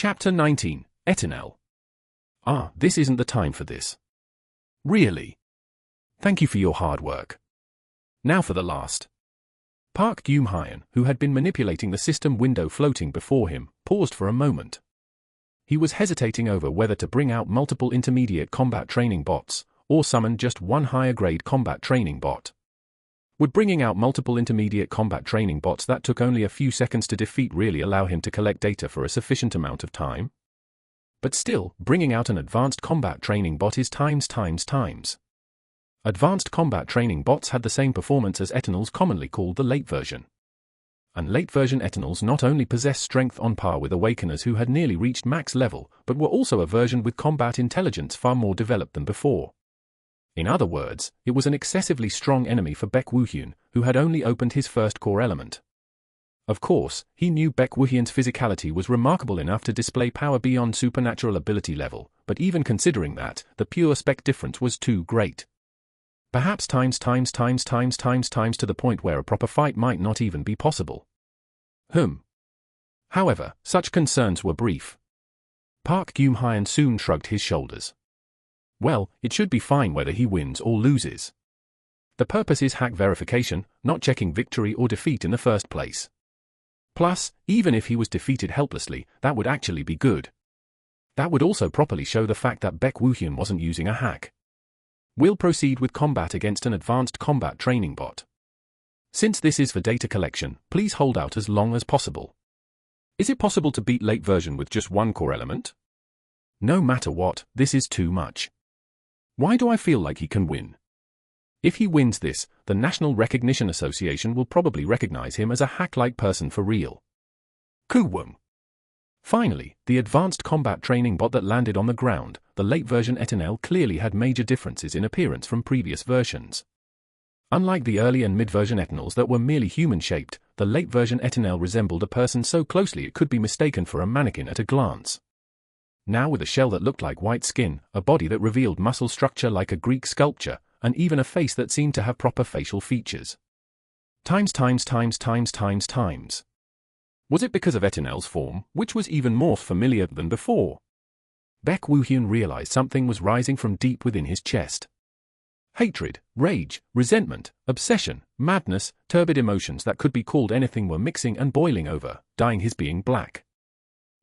Chapter 19, Etinel. Ah, this isn't the time for this. Really? Thank you for your hard work. Now for the last. Park Gyum-hyun, who had been manipulating the system window floating before him, paused for a moment. He was hesitating over whether to bring out multiple intermediate combat training bots, or summon just one higher-grade combat training bot. Would bringing out multiple intermediate combat training bots that took only a few seconds to defeat really allow him to collect data for a sufficient amount of time? But still, bringing out an advanced combat training bot is times. Advanced combat training bots had the same performance as Etinels, commonly called the late version. And late version Etinels not only possess strength on par with Awakeners who had nearly reached max level, but were also a version with combat intelligence far more developed than before. In other words, it was an excessively strong enemy for Baek Woo-hyun, who had only opened his first core element. Of course, he knew Baek Woo-hyun's physicality was remarkable enough to display power beyond supernatural ability level, but even considering that, the pure spec difference was too great. Perhaps times to the point where a proper fight might not even be possible. However, such concerns were brief. Park Gyum-hyun soon shrugged his shoulders. Well, it should be fine whether he wins or loses. The purpose is hack verification, not checking victory or defeat in the first place. Plus, even if he was defeated helplessly, that would actually be good. That would also properly show the fact that Baek Woo-hyun wasn't using a hack. We'll proceed with combat against an advanced combat training bot. Since this is for data collection, please hold out as long as possible. Is it possible to beat late version with just one core element? No matter what, this is too much. Why do I feel like he can win? If he wins this, the National Recognition Association will probably recognize him as a hack-like person for real. Kuwum. Finally, the advanced combat training bot that landed on the ground, the late version Etinel, clearly had major differences in appearance from previous versions. Unlike the early and mid-version Etinels that were merely human-shaped, the late version Etinel resembled a person so closely it could be mistaken for a mannequin at a glance. Now with a shell that looked like white skin, a body that revealed muscle structure like a Greek sculpture, and even a face that seemed to have proper facial features. Times. Was it because of Etinel's form, which was even more familiar than before? Baek Woo-hyun realized something was rising from deep within his chest. Hatred, rage, resentment, obsession, madness, turbid emotions that could be called anything were mixing and boiling over, dyeing his being black.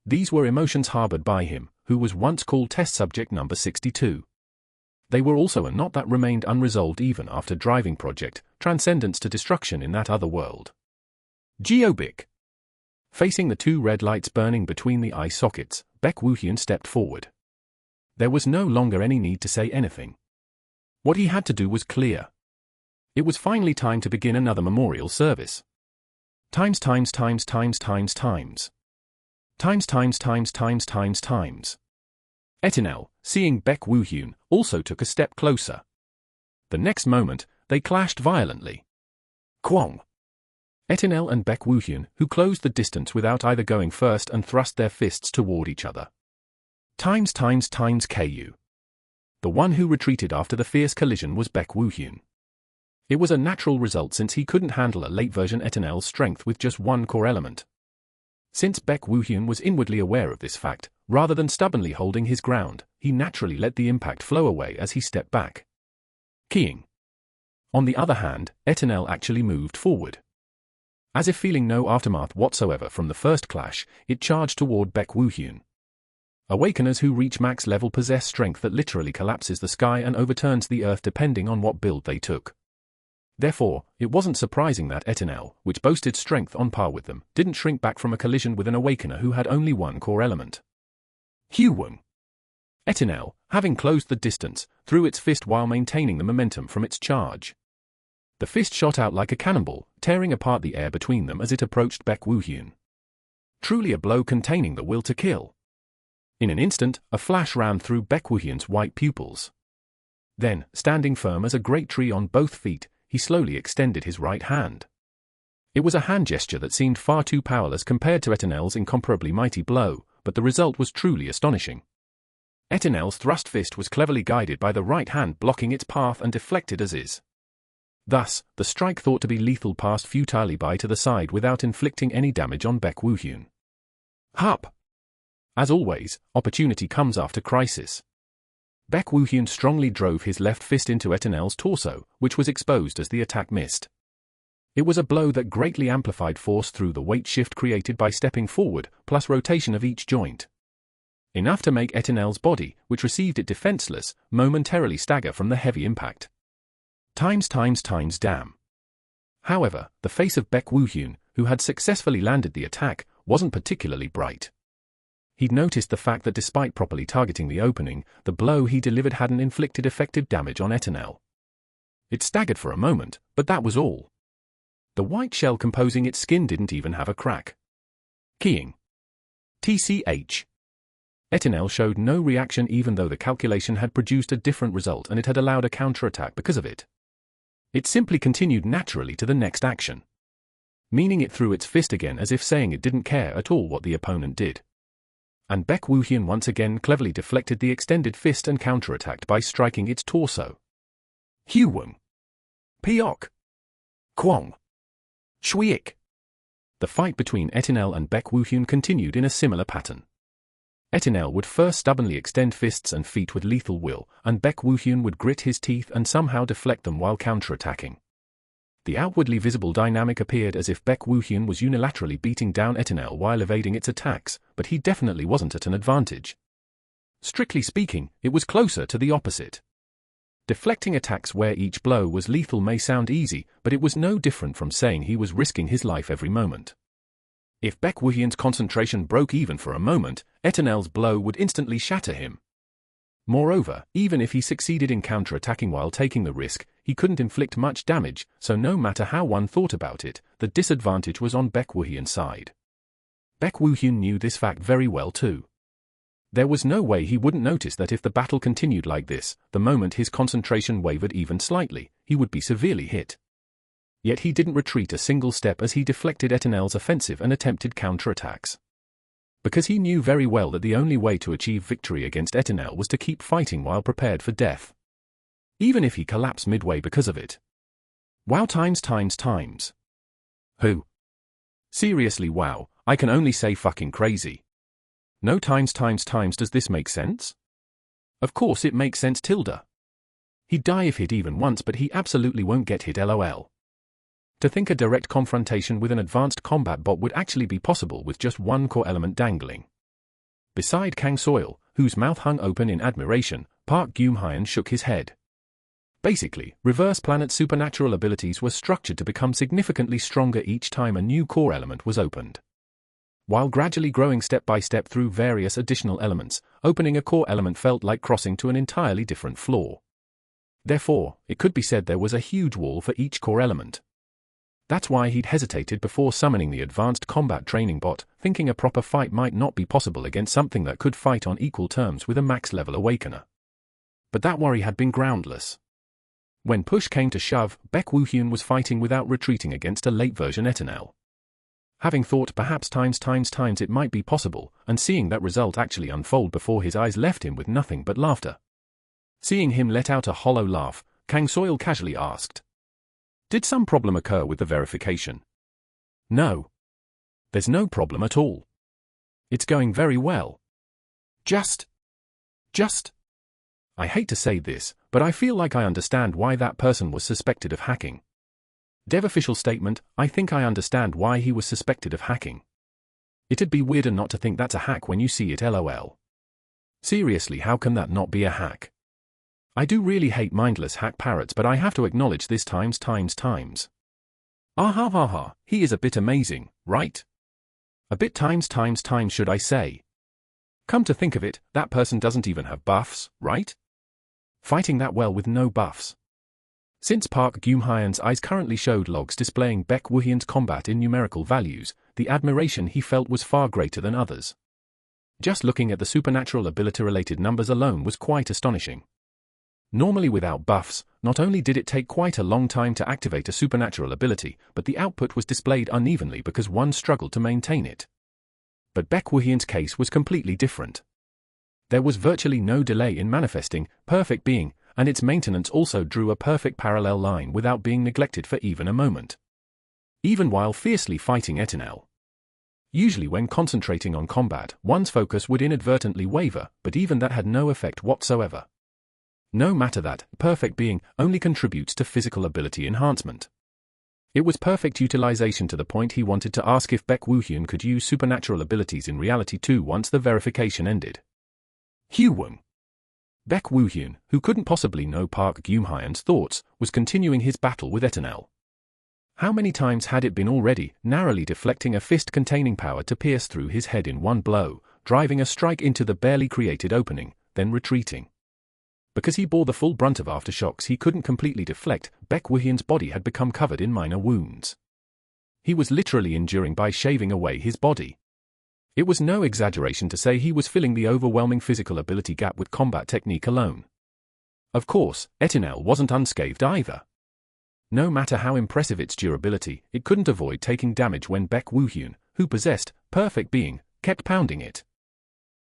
These were emotions harbored by him, who was once called test subject number 62. They were also a knot that remained unresolved even after driving Project Transcendence to destruction in that other world. Audiobook. Facing the two red lights burning between the eye sockets, Baek Woo-hyun stepped forward. There was no longer any need to say anything. What he had to do was clear. It was finally time to begin another memorial service. Times. Etinel, seeing Baek Woo-hyun, also took a step closer. The next moment, they clashed violently. Kwong! Etinel and Baek Woo-hyun, who closed the distance without either going first and thrust their fists toward each other. Times KU. The one who retreated after the fierce collision was Baek Woo-hyun. It was a natural result since he couldn't handle a late version Etinel's strength with just one core element. Since Baek Woo-hyun was inwardly aware of this fact, rather than stubbornly holding his ground, he naturally let the impact flow away as he stepped back. Keying. On the other hand, Etinel actually moved forward. As if feeling no aftermath whatsoever from the first clash, it charged toward Baek Woo-hyun. Awakeners who reach max level possess strength that literally collapses the sky and overturns the earth depending on what build they took. Therefore, it wasn't surprising that Etinel, which boasted strength on par with them, didn't shrink back from a collision with an Awakener who had only one core element. Huwon. Etinel, having closed the distance, threw its fist while maintaining the momentum from its charge. The fist shot out like a cannonball, tearing apart the air between them as it approached Baek Woo-hyun. Truly a blow containing the will to kill. In an instant, a flash ran through Baek Woo-hyun's white pupils. Then, standing firm as a great tree on both feet, he slowly extended his right hand. It was a hand gesture that seemed far too powerless compared to Etinel's incomparably mighty blow, but the result was truly astonishing. Etinel's thrust fist was cleverly guided by the right hand blocking its path and deflected as is. Thus, the strike thought to be lethal passed futilely by to the side without inflicting any damage on Baek Woo-hyun. Hup! As always, opportunity comes after crisis. Baek Woohyun strongly drove his left fist into Etinel's torso, which was exposed as the attack missed. It was a blow that greatly amplified force through the weight shift created by stepping forward, plus rotation of each joint. Enough to make Etinel's body, which received it defenseless, momentarily stagger from the heavy impact. Damn. However, the face of Baek Woohyun, who had successfully landed the attack, wasn't particularly bright. He'd noticed the fact that despite properly targeting the opening, the blow he delivered hadn't inflicted effective damage on Etinel. It staggered for a moment, but that was all. The white shell composing its skin didn't even have a crack. Keying. TCH. Etinel showed no reaction even though the calculation had produced a different result and it had allowed a counterattack because of it. It simply continued naturally to the next action. Meaning it threw its fist again as if saying it didn't care at all what the opponent did. And Baek Woohyun once again cleverly deflected the extended fist and counterattacked by striking its torso. Huwung. Piok. Kwong. Shwiik. The fight between Etinel and Baek Woohyun continued in a similar pattern. Etinel would first stubbornly extend fists and feet with lethal will, and Baek Woohyun would grit his teeth and somehow deflect them while counterattacking. The outwardly visible dynamic appeared as if Baek Woohyun was unilaterally beating down Etinel while evading its attacks, but he definitely wasn't at an advantage. Strictly speaking, it was closer to the opposite. Deflecting attacks where each blow was lethal may sound easy, but it was no different from saying he was risking his life every moment. If Baek Woohyun's concentration broke even for a moment, Etinel's blow would instantly shatter him. Moreover, even if he succeeded in counterattacking while taking the risk, he couldn't inflict much damage, so no matter how one thought about it, the disadvantage was on Baek Woohyun's side. Baek Woohyun knew this fact very well too. There was no way he wouldn't notice that if the battle continued like this, the moment his concentration wavered even slightly, he would be severely hit. Yet he didn't retreat a single step as he deflected Etinel's offensive and attempted counterattacks. Because he knew very well that the only way to achieve victory against Etinel was to keep fighting while prepared for death. Even if he collapsed midway because of it. Wow times. Who? Seriously wow, I can only say fucking crazy. No times does this make sense? Of course it makes sense tilde. He'd die if hit even once but he absolutely won't get hit lol. To think a direct confrontation with an advanced combat bot would actually be possible with just one core element dangling. Beside Kang Soil, whose mouth hung open in admiration, Park Gyum-hyun shook his head. Basically, Reverse Planet's supernatural abilities were structured to become significantly stronger each time a new core element was opened. While gradually growing step by step through various additional elements, opening a core element felt like crossing to an entirely different floor. Therefore, it could be said there was a huge wall for each core element. That's why he'd hesitated before summoning the advanced combat training bot, thinking a proper fight might not be possible against something that could fight on equal terms with a max-level awakener. But that worry had been groundless. When push came to shove, Baek Woohyun was fighting without retreating against a late-version Etinel. Having thought perhaps times it might be possible, and seeing that result actually unfold before his eyes left him with nothing but laughter. Seeing him let out a hollow laugh, Kang Soil casually asked, "Did some problem occur with the verification?" "No. There's no problem at all. It's going very well. Just. I hate to say this, but I feel like I understand why that person was suspected of hacking." Dev official statement, "I think I understand why he was suspected of hacking. It'd be weirder not to think that's a hack when you see it lol. Seriously, how can that not be a hack? I do really hate mindless hack parrots, but I have to acknowledge this times. Ah, he is a bit amazing, right? A bit times should I say. Come to think of it, that person doesn't even have buffs, right? Fighting that well with no buffs." Since Park Gyum-hyun's eyes currently showed logs displaying Baek Woohyun's combat in numerical values, the admiration he felt was far greater than others. Just looking at the supernatural ability-related numbers alone was quite astonishing. Normally without buffs, not only did it take quite a long time to activate a supernatural ability, but the output was displayed unevenly because one struggled to maintain it. But Baek Woohyun's case was completely different. There was virtually no delay in manifesting perfect being, and its maintenance also drew a perfect parallel line without being neglected for even a moment. Even while fiercely fighting Etinel. Usually when concentrating on combat, one's focus would inadvertently waver, but even that had no effect whatsoever. No matter that, perfect being only contributes to physical ability enhancement. It was perfect utilization to the point he wanted to ask if Baek Woo-hyun could use supernatural abilities in reality too once the verification ended. Hyewon. Baek Woo-hyun, who couldn't possibly know Park Gyum-hyan's thoughts, was continuing his battle with Etanel. How many times had it been already, narrowly deflecting a fist containing power to pierce through his head in one blow, driving a strike into the barely created opening, then retreating. Because he bore the full brunt of aftershocks he couldn't completely deflect, Baek Woo-hyun's body had become covered in minor wounds. He was literally enduring by shaving away his body. It was no exaggeration to say he was filling the overwhelming physical ability gap with combat technique alone. Of course, Etanel wasn't unscathed either. No matter how impressive its durability, it couldn't avoid taking damage when Baek Woo-hyun, who possessed perfect being, kept pounding it.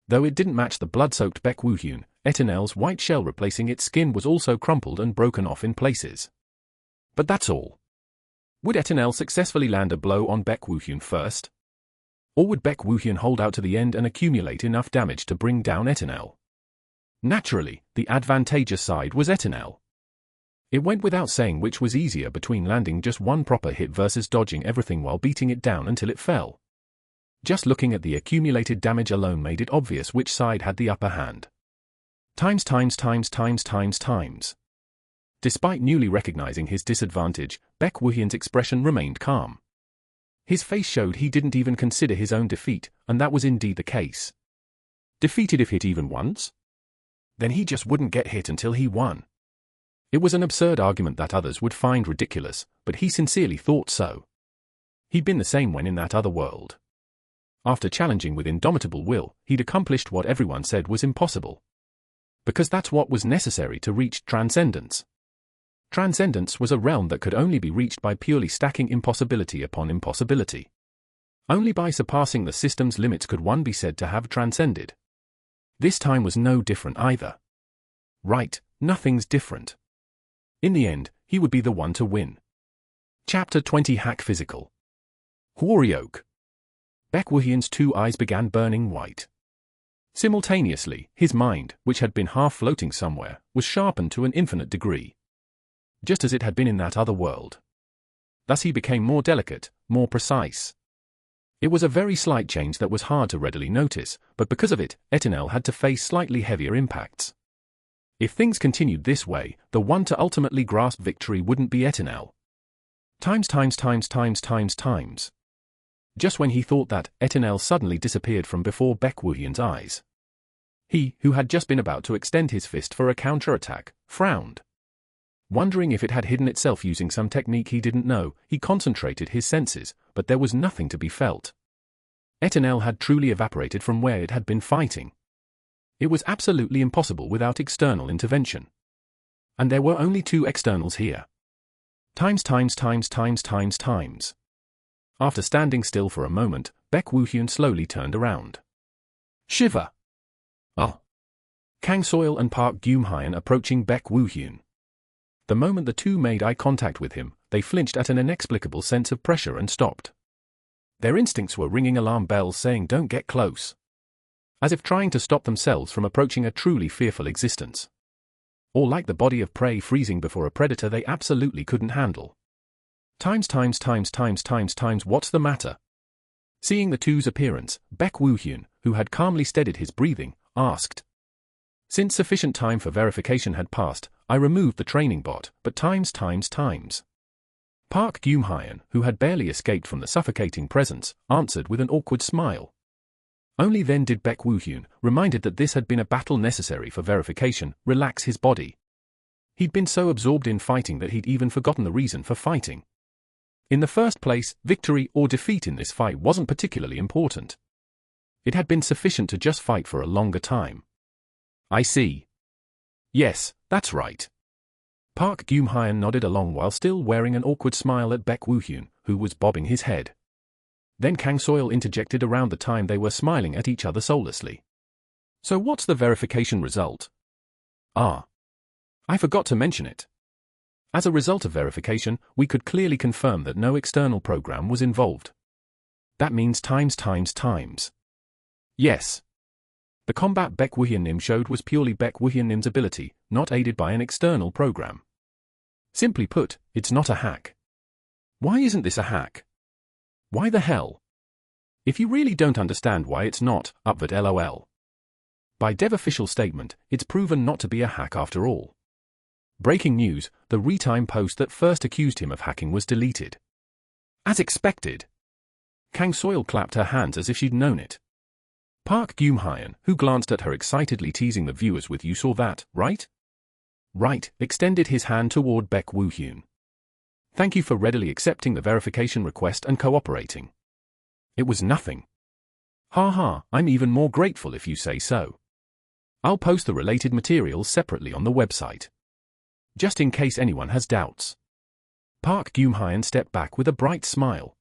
Though it didn't match the blood-soaked Baek Woo-hyun, Etanel's white shell replacing its skin was also crumpled and broken off in places. But that's all. Would Etanel successfully land a blow on Baek Woo-hyun first? Or would Baek Woo-hyun hold out to the end and accumulate enough damage to bring down Etanel? Naturally, the advantageous side was Etanel. It went without saying which was easier between landing just one proper hit versus dodging everything while beating it down until it fell. Just looking at the accumulated damage alone made it obvious which side had the upper hand. Times. Despite newly recognizing his disadvantage, Baek Woo-hyun's expression remained calm. His face showed he didn't even consider his own defeat, and that was indeed the case. Defeated if hit even once? Then he just wouldn't get hit until he won. It was an absurd argument that others would find ridiculous, but he sincerely thought so. He'd been the same when in that other world. After challenging with indomitable will, he'd accomplished what everyone said was impossible. Because that's what was necessary to reach transcendence. Transcendence was a realm that could only be reached by purely stacking impossibility upon impossibility. Only by surpassing the system's limits could one be said to have transcended. This time was no different either. Right, nothing's different. In the end, he would be the one to win. Chapter 20 Hack Physical. Hworyok. Baek Woo-hyun's two eyes began burning white. Simultaneously, his mind, which had been half floating somewhere, was sharpened to an infinite degree. Just as it had been in that other world. Thus he became more delicate, more precise. It was a very slight change that was hard to readily notice, but because of it, Etanel had to face slightly heavier impacts. If things continued this way, the one to ultimately grasp victory wouldn't be Etanel. Times. Just when he thought that, Etanel suddenly disappeared from before Baek Woo-hyun's eyes. He, who had just been about to extend his fist for a counterattack, frowned. Wondering if it had hidden itself using some technique he didn't know, he concentrated his senses, but there was nothing to be felt. Etanel had truly evaporated from where it had been fighting. It was absolutely impossible without external intervention. And there were only two externals here. Times. After standing still for a moment, Baek Woo-hyun slowly turned around. Shiver! Oh! Kang Soil and Park Gyum-hyan approaching Baek Woo-hyun. The moment the two made eye contact with him, they flinched at an inexplicable sense of pressure and stopped. Their instincts were ringing alarm bells saying don't get close. As if trying to stop themselves from approaching a truly fearful existence. Or like the body of prey freezing before a predator they absolutely couldn't handle. Times. What's the matter? Seeing the two's appearance, Baek Woo-hyun, who had calmly steadied his breathing, asked. Since sufficient time for verification had passed, I removed the training bot, but times. Park Gyum-hyan, who had barely escaped from the suffocating presence, answered with an awkward smile. Only then did Baek Woo-hyun, reminded that this had been a battle necessary for verification, relax his body. He'd been so absorbed in fighting that he'd even forgotten the reason for fighting. In the first place, victory or defeat in this fight wasn't particularly important. It had been sufficient to just fight for a longer time. I see. Yes, that's right. Park Gyum-hyan nodded along while still wearing an awkward smile at Baek Woo-hyun, who was bobbing his head. Then Kang Soil interjected around the time they were smiling at each other soullessly. So what's the verification result? Ah. I forgot to mention it. As a result of verification, we could clearly confirm that no external program was involved. That means times. Yes. The combat Baek Woo-hyun-nim showed was purely Baek Woo-hyun-nim's ability, not aided by an external program. Simply put, it's not a hack. Why isn't this a hack? Why the hell? If you really don't understand why it's not, upvote LOL. By dev official statement, it's proven not to be a hack after all. Breaking news, the retime post that first accused him of hacking was deleted. As expected. Kang Soil clapped her hands as if she'd known it. Park Gyum-hyun, who glanced at her excitedly teasing the viewers with "You saw that, right?" Right, extended his hand toward Baek Woo-hyun. Thank you for readily accepting the verification request and cooperating. It was nothing. Haha, I'm even more grateful if you say so. I'll post the related materials separately on the website. Just in case anyone has doubts. Park Gyum-hyun stepped back with a bright smile.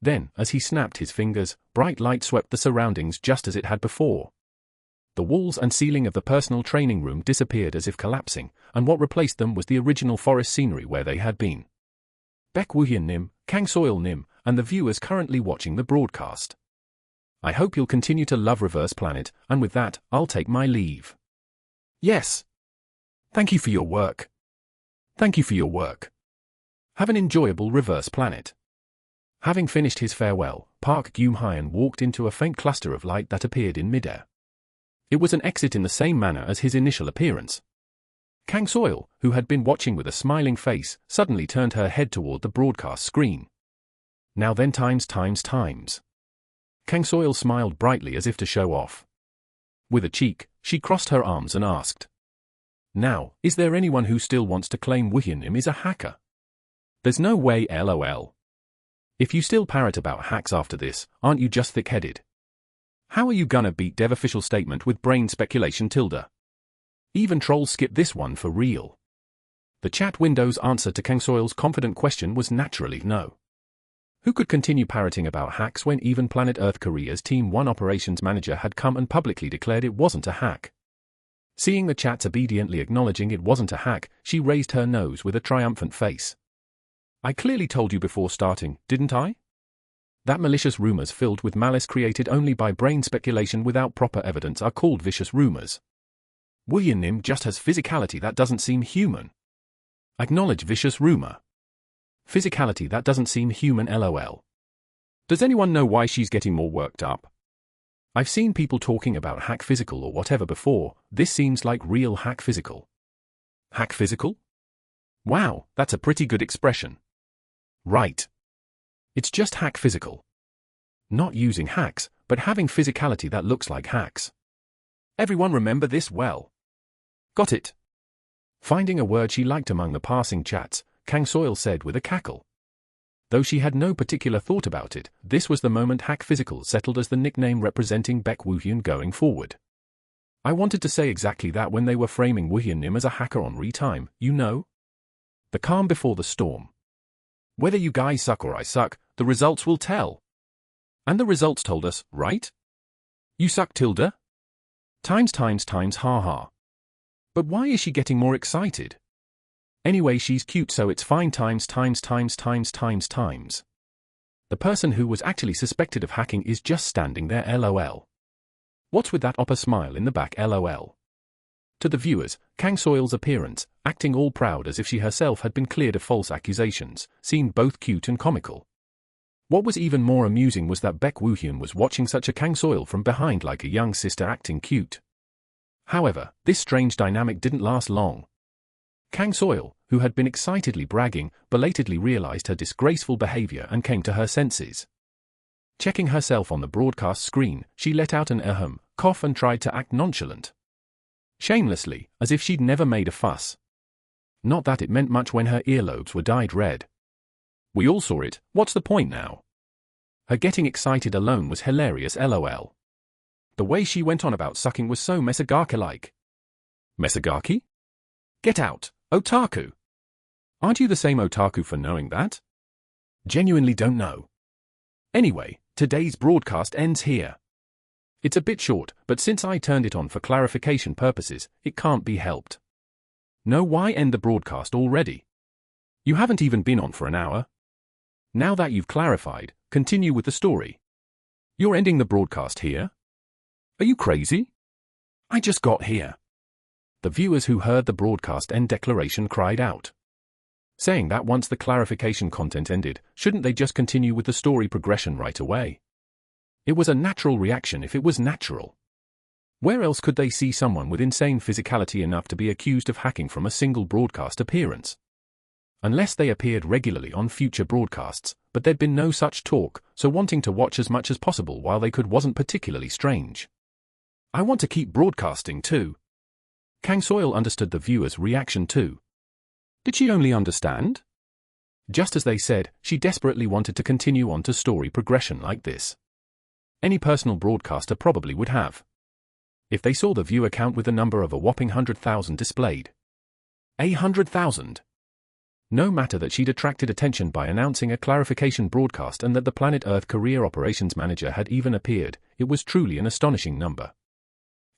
Then, as he snapped his fingers, bright light swept the surroundings just as it had before. The walls and ceiling of the personal training room disappeared as if collapsing, and what replaced them was the original forest scenery where they had been. Baek Woo-hyun-nim, Kang Soil-nim, and the viewers currently watching the broadcast. I hope you'll continue to love Reverse Planet, and with that, I'll take my leave. Yes. Thank you for your work. Thank you for your work. Have an enjoyable Reverse Planet. Having finished his farewell, Park Gyum-hyun walked into a faint cluster of light that appeared in midair. It was an exit in the same manner as his initial appearance. Kang Soil, who had been watching with a smiling face, suddenly turned her head toward the broadcast screen. Now then times. Kang Soil smiled brightly as if to show off. With a cheek, she crossed her arms and asked. Now, is there anyone who still wants to claim Woo-hyun-nim is a hacker? There's no way, LOL. If you still parrot about hacks after this, aren't you just thick-headed? How are you gonna beat dev official statement with brain speculation tilde? Even trolls skip this one for real. The chat window's answer to Kang Soil's confident question was naturally no. Who could continue parroting about hacks when even Planet Earth Korea's Team 1 operations manager had come and publicly declared it wasn't a hack? Seeing the chat's obediently acknowledging it wasn't a hack, she raised her nose with a triumphant face. I clearly told you before starting, didn't I? That malicious rumors filled with malice created only by brain speculation without proper evidence are called vicious rumors. Woo-hyun-nim just has physicality that doesn't seem human. Acknowledge vicious rumor. Physicality that doesn't seem human, LOL. Does anyone know why she's getting more worked up? I've seen people talking about hack physical or whatever before, this seems like real hack physical. Hack physical? Wow, that's a pretty good expression. Right. It's just hack physical. Not using hacks, but having physicality that looks like hacks. Everyone remember this well. Got it. Finding a word she liked among the passing chats, Kang Soil said with a cackle. Though she had no particular thought about it, this was the moment hack physical settled as the nickname representing Baek Woo-hyun going forward. I wanted to say exactly that when they were framing Woo-hyun-nim as a hacker on retime, you know? The calm before the storm. Whether you guys suck or I suck, the results will tell. And the results told us, right? You suck tilde? Times, haha. But why is she getting more excited? Anyway, she's cute, so it's fine. Times. The person who was actually suspected of hacking is just standing there, LOL. What's with that oppa smile in the back, LOL? To the viewers, Kang Soil's appearance, acting all proud as if she herself had been cleared of false accusations, seemed both cute and comical. What was even more amusing was that Baek Woo-hyun was watching such a Kang Soil from behind like a young sister acting cute. However, this strange dynamic didn't last long. Kang Soil, who had been excitedly bragging, belatedly realized her disgraceful behavior and came to her senses. Checking herself on the broadcast screen, she let out an ahem, cough and tried to act nonchalant. Shamelessly, as if she'd never made a fuss. Not that it meant much when her earlobes were dyed red. We all saw it, what's the point now? Her getting excited alone was hilarious, LOL. The way she went on about sucking was so Mesagaki-like. Mesagaki? Get out, otaku! Aren't you the same otaku for knowing that? Genuinely don't know. Anyway, today's broadcast ends here. It's a bit short, but since I turned it on for clarification purposes, it can't be helped. No, why end the broadcast already? You haven't even been on for an hour. Now that you've clarified, continue with the story. You're ending the broadcast here? Are you crazy? I just got here. The viewers who heard the broadcast end declaration cried out, saying that once the clarification content ended, shouldn't they just continue with the story progression right away? It was a natural reaction if it was natural. Where else could they see someone with insane physicality enough to be accused of hacking from a single broadcast appearance? Unless they appeared regularly on future broadcasts, but there'd been no such talk, so wanting to watch as much as possible while they could wasn't particularly strange. I want to keep broadcasting too. Kang Soil understood the viewer's reaction too. Did she only understand? Just as they said, she desperately wanted to continue on to story progression like this. Any personal broadcaster probably would have. If they saw the viewer count with the number of a whopping 100,000 displayed. 100,000. No matter that she'd attracted attention by announcing a clarification broadcast and that the Planet Earth Career Operations Manager had even appeared, it was truly an astonishing number.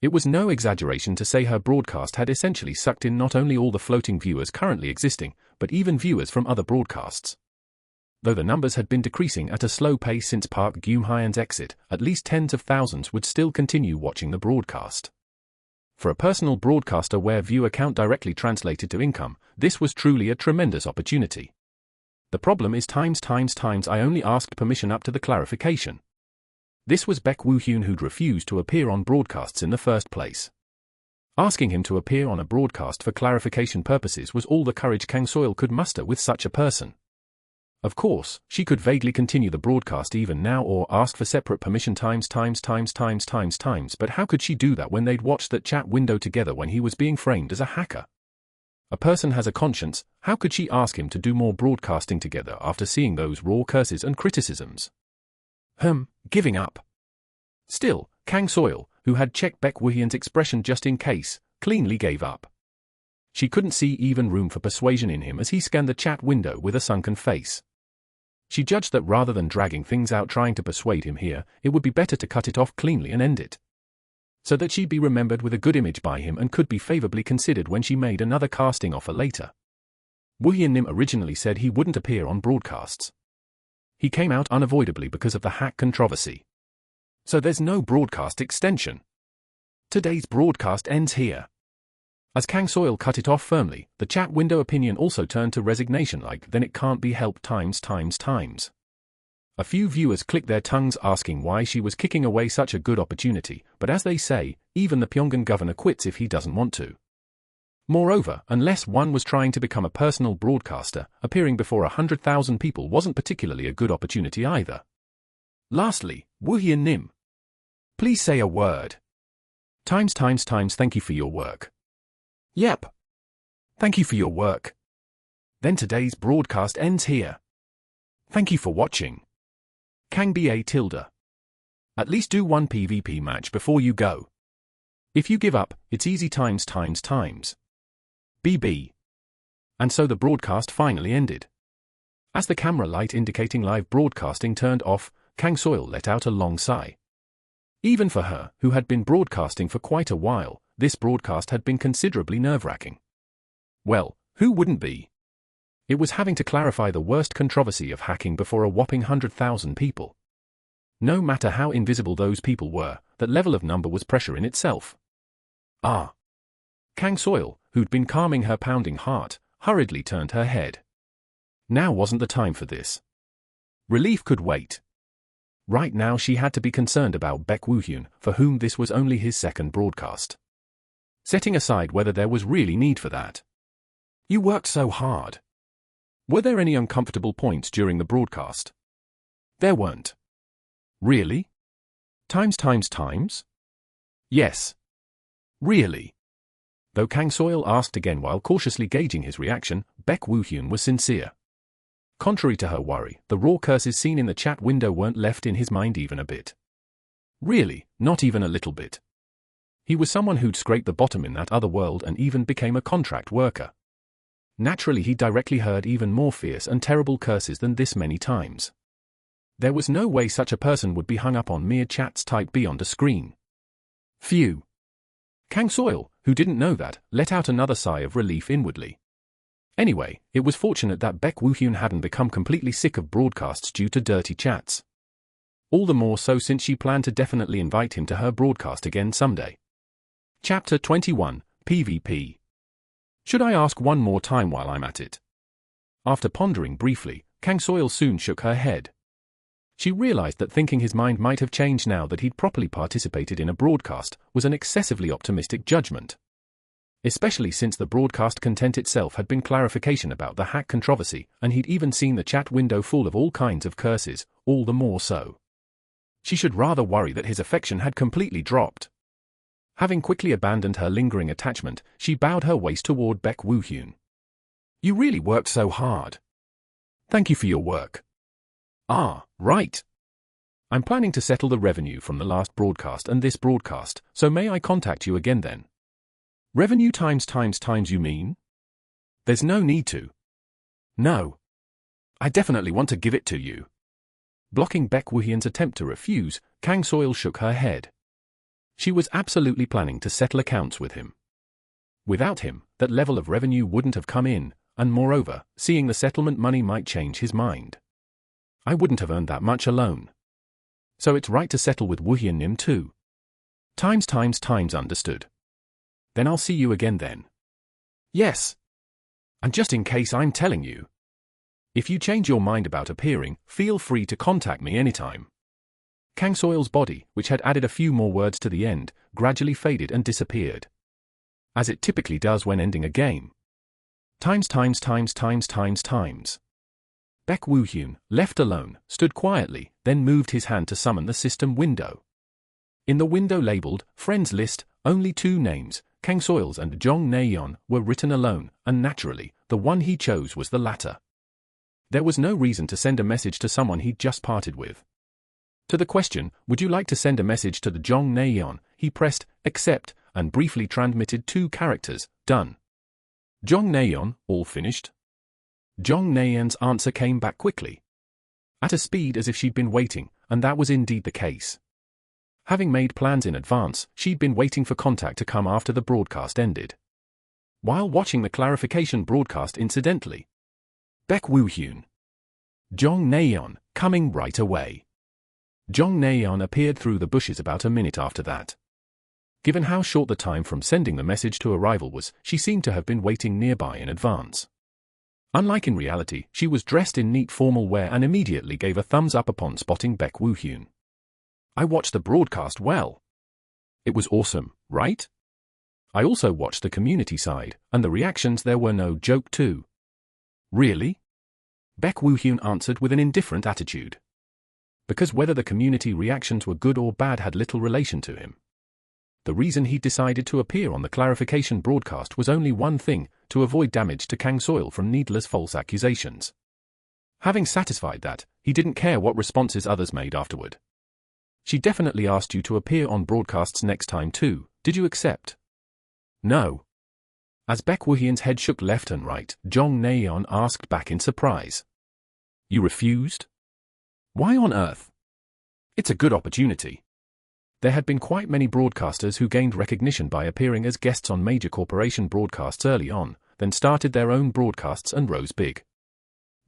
It was no exaggeration to say her broadcast had essentially sucked in not only all the floating viewers currently existing, but even viewers from other broadcasts. Though the numbers had been decreasing at a slow pace since Park Geum-hyen's exit, at least tens of thousands would still continue watching the broadcast. For a personal broadcaster where viewer count directly translated to income, this was truly a tremendous opportunity. The problem is times I only asked permission up to the clarification. This was Baek Woo-hyun who'd refused to appear on broadcasts in the first place. Asking him to appear on a broadcast for clarification purposes was all the courage Kang Soil could muster with such a person. Of course, she could vaguely continue the broadcast even now or ask for separate permission times, but how could she do that when they'd watched that chat window together when he was being framed as a hacker? A person has a conscience, how could she ask him to do more broadcasting together after seeing those raw curses and criticisms? Giving up. Still, Kang Soil, who had checked Baek Woo-hyun's expression just in case, cleanly gave up. She couldn't see even room for persuasion in him as he scanned the chat window with a sunken face. She judged that rather than dragging things out trying to persuade him here, it would be better to cut it off cleanly and end it. So that she'd be remembered with a good image by him and could be favorably considered when she made another casting offer later. Woo-hyun Nim originally said he wouldn't appear on broadcasts. He came out unavoidably because of the hack controversy. So there's no broadcast extension. Today's broadcast ends here. As Kang Soil cut it off firmly, the chat window opinion also turned to resignation like then it can't be helped times. A few viewers clicked their tongues asking why she was kicking away such a good opportunity, but as they say, even the Pyongan governor quits if he doesn't want to. Moreover, unless one was trying to become a personal broadcaster, appearing before 100,000 people wasn't particularly a good opportunity either. Lastly, Woo-hyun Nim. Please say a word. Times thank you for your work. Yep. Thank you for your work. Then today's broadcast ends here. Thank you for watching. Kang Ba tilde. At least do one PvP match before you go. If you give up, it's easy times. BB. And so the broadcast finally ended. As the camera light indicating live broadcasting turned off, Kang Soil let out a long sigh. Even for her, who had been broadcasting for quite a while, this broadcast had been considerably nerve-wracking. Well, who wouldn't be? It was having to clarify the worst controversy of hacking before a whopping 100,000 people. No matter how invisible those people were, that level of number was pressure in itself. Kang Soil, who'd been calming her pounding heart, hurriedly turned her head. Now wasn't the time for this. Relief could wait. Right now she had to be concerned about Baek Woo-hyun, for whom this was only his second broadcast. Setting aside whether there was really need for that. You worked so hard. Were there any uncomfortable points during the broadcast? There weren't. Really? Times? Yes. Really? Though Kang Soil asked again while cautiously gauging his reaction, Baek Woo-hyun was sincere. Contrary to her worry, the raw curses seen in the chat window weren't left in his mind even a bit. Really, not even a little bit. He was someone who'd scraped the bottom in that other world and even became a contract worker. Naturally he directly heard even more fierce and terrible curses than this many times. There was no way such a person would be hung up on mere chats typed beyond a screen. Phew. Kang Soil, who didn't know that, let out another sigh of relief inwardly. Anyway, it was fortunate that Baek Woo-hyun hadn't become completely sick of broadcasts due to dirty chats. All the more so since she planned to definitely invite him to her broadcast again someday. Chapter 21, PvP. Should I ask one more time while I'm at it? After pondering briefly, Kang Soil soon shook her head. She realized that thinking his mind might have changed now that he'd properly participated in a broadcast was an excessively optimistic judgment. Especially since the broadcast content itself had been clarification about the hack controversy, and he'd even seen the chat window full of all kinds of curses, all the more so. She should rather worry that his affection had completely dropped. Having quickly abandoned her lingering attachment, she bowed her waist toward Baek Woo-hyun. You really worked so hard. Thank you for your work. Ah, right. I'm planning to settle the revenue from the last broadcast and this broadcast, so may I contact you again then? Revenue times you mean? There's no need to. No. I definitely want to give it to you. Blocking Baek Woo-hyun's attempt to refuse, Kang Soil shook her head. She was absolutely planning to settle accounts with him. Without him, that level of revenue wouldn't have come in, and moreover, seeing the settlement money might change his mind. I wouldn't have earned that much alone. So it's right to settle with Woo-hyun Nim too. Times understood. Then I'll see you again then. Yes. And just in case I'm telling you. If you change your mind about appearing, feel free to contact me anytime. Kang Soil's body, which had added a few more words to the end, gradually faded and disappeared. As it typically does when ending a game. Times. Baek Woo-hyun, left alone, stood quietly, then moved his hand to summon the system window. In the window labeled, Friends List, only two names, Kang Soil's and Jong Naeon, were written alone, and naturally, the one he chose was the latter. There was no reason to send a message to someone he'd just parted with. To the question, would you like to send a message to the Jong Naeon, he pressed, accept, and briefly transmitted 2 characters, done. Jong Naeon, all finished? Jong Naeon's answer came back quickly. At a speed as if she'd been waiting, and that was indeed the case. Having made plans in advance, she'd been waiting for contact to come after the broadcast ended. While watching the clarification broadcast incidentally. Baek Woo-hyun. Jong Naeon, coming right away. Jong Naeon appeared through the bushes about a minute after that. Given how short the time from sending the message to arrival was, she seemed to have been waiting nearby in advance. Unlike in reality, she was dressed in neat formal wear and immediately gave a thumbs up upon spotting Baek Woo-hyun. I watched the broadcast well. It was awesome, right? I also watched the community side, and the reactions there were no joke too. Really? Baek Woo-hyun answered with an indifferent attitude. Because whether the community reactions were good or bad had little relation to him. The reason he decided to appear on the clarification broadcast was only one thing, to avoid damage to Kang Soil from needless false accusations. Having satisfied that, he didn't care what responses others made afterward. She definitely asked you to appear on broadcasts next time too, did you accept? No. As Baek Woo-hyun's head shook left and right, Jong Naeon asked back in surprise. You refused? Why on earth? It's a good opportunity. There had been quite many broadcasters who gained recognition by appearing as guests on major corporation broadcasts early on, then started their own broadcasts and rose big.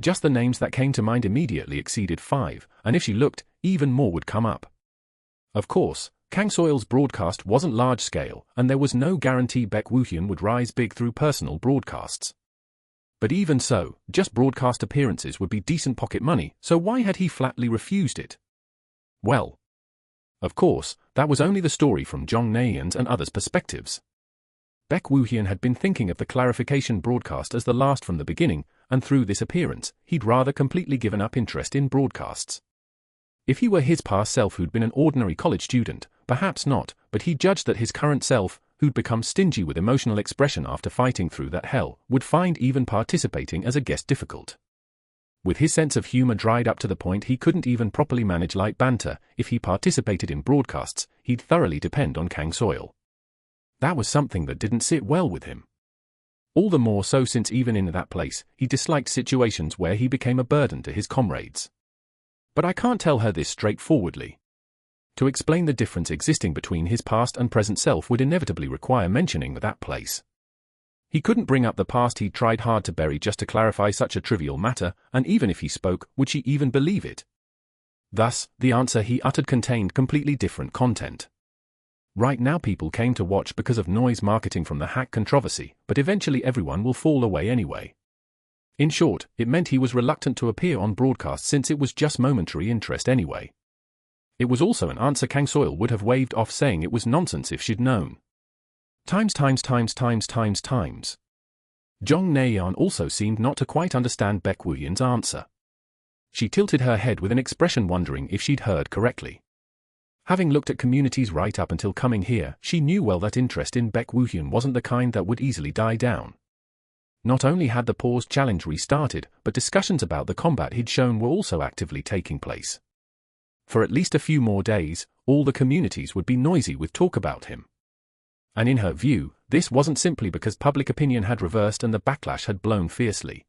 Just the names that came to mind immediately exceeded 5, and if she looked, even more would come up. Of course, Kang Soil's broadcast wasn't large-scale, and there was no guarantee Baek Woo-hyun would rise big through personal broadcasts. But even so, just broadcast appearances would be decent pocket money, so why had he flatly refused it? Well, of course, that was only the story from Jong Naeon's and others' perspectives. Baek Woo-hyun had been thinking of the clarification broadcast as the last from the beginning, and through this appearance, he'd rather completely given up interest in broadcasts. If he were his past self who'd been an ordinary college student, perhaps not, but he judged that his current self, who'd become stingy with emotional expression after fighting through that hell, would find even participating as a guest difficult. With his sense of humor dried up to the point he couldn't even properly manage light banter, if he participated in broadcasts, he'd thoroughly depend on Kang Soil. That was something that didn't sit well with him. All the more so since even in that place, he disliked situations where he became a burden to his comrades. But I can't tell her this straightforwardly. To explain the difference existing between his past and present self would inevitably require mentioning that place. He couldn't bring up the past he'd tried hard to bury just to clarify such a trivial matter, and even if he spoke, would she even believe it? Thus, the answer he uttered contained completely different content. Right now people came to watch because of noise marketing from the hack controversy, but eventually everyone will fall away anyway. In short, it meant he was reluctant to appear on broadcast since it was just momentary interest anyway. It was also an answer Kang Soil would have waved off, saying it was nonsense if she'd known. Times. Jong Naeon also seemed not to quite understand Baek Woo-hyun's answer. She tilted her head with an expression wondering if she'd heard correctly. Having looked at communities right up until coming here, she knew well that interest in Baek Woo-hyun wasn't the kind that would easily die down. Not only had the paused challenge restarted, but discussions about the combat he'd shown were also actively taking place. For at least a few more days, all the communities would be noisy with talk about him. And in her view, this wasn't simply because public opinion had reversed and the backlash had blown fiercely.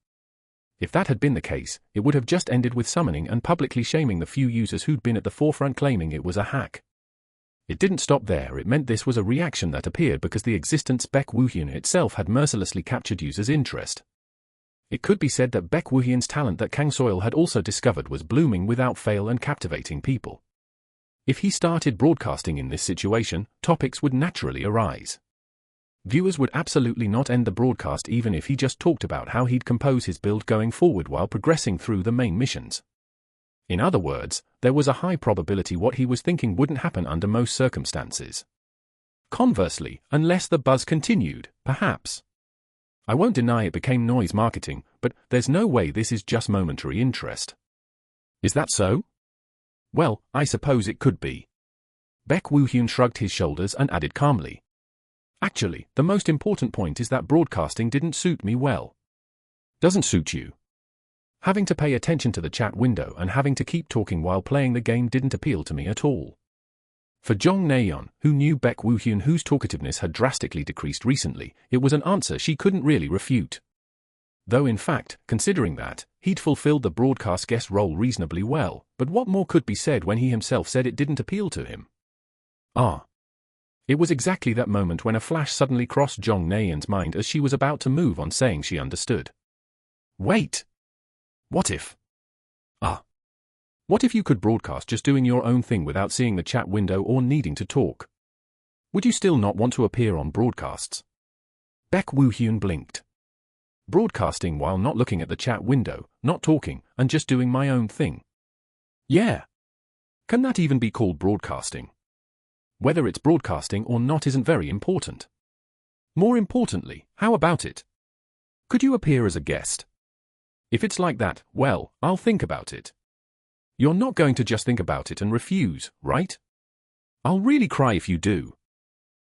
If that had been the case, it would have just ended with summoning and publicly shaming the few users who'd been at the forefront claiming it was a hack. It didn't stop there. It meant this was a reaction that appeared because the existence Baek Woo-hyun itself had mercilessly captured users' interest. It could be said that Baek Woo-hyun's talent that Kang Soil had also discovered was blooming without fail and captivating people. If he started broadcasting in this situation, topics would naturally arise. Viewers would absolutely not end the broadcast even if he just talked about how he'd compose his build going forward while progressing through the main missions. In other words, there was a high probability what he was thinking wouldn't happen under most circumstances. Conversely, unless the buzz continued, perhaps. I won't deny it became noise marketing, but there's no way this is just momentary interest. Is that so? Well, I suppose it could be. Baek Woo-hyun shrugged his shoulders and added calmly. Actually, the most important point is that broadcasting didn't suit me well. Doesn't suit you? Having to pay attention to the chat window and having to keep talking while playing the game didn't appeal to me at all. For Jong Naeon, who knew Baek Woo-hyun, whose talkativeness had drastically decreased recently, it was an answer she couldn't really refute. Though in fact, considering that, he'd fulfilled the broadcast guest role reasonably well, but what more could be said when he himself said it didn't appeal to him? It was exactly that moment when a flash suddenly crossed Jong Naeon's mind as she was about to move on, saying she understood. Wait! What if? What if you could broadcast just doing your own thing without seeing the chat window or needing to talk? Would you still not want to appear on broadcasts? Baek Woo-hyun blinked. Broadcasting while not looking at the chat window, not talking, and just doing my own thing. Yeah. Can that even be called broadcasting? Whether it's broadcasting or not isn't very important. More importantly, how about it? Could you appear as a guest? If it's like that, well, I'll think about it. You're not going to just think about it and refuse, right? I'll really cry if you do.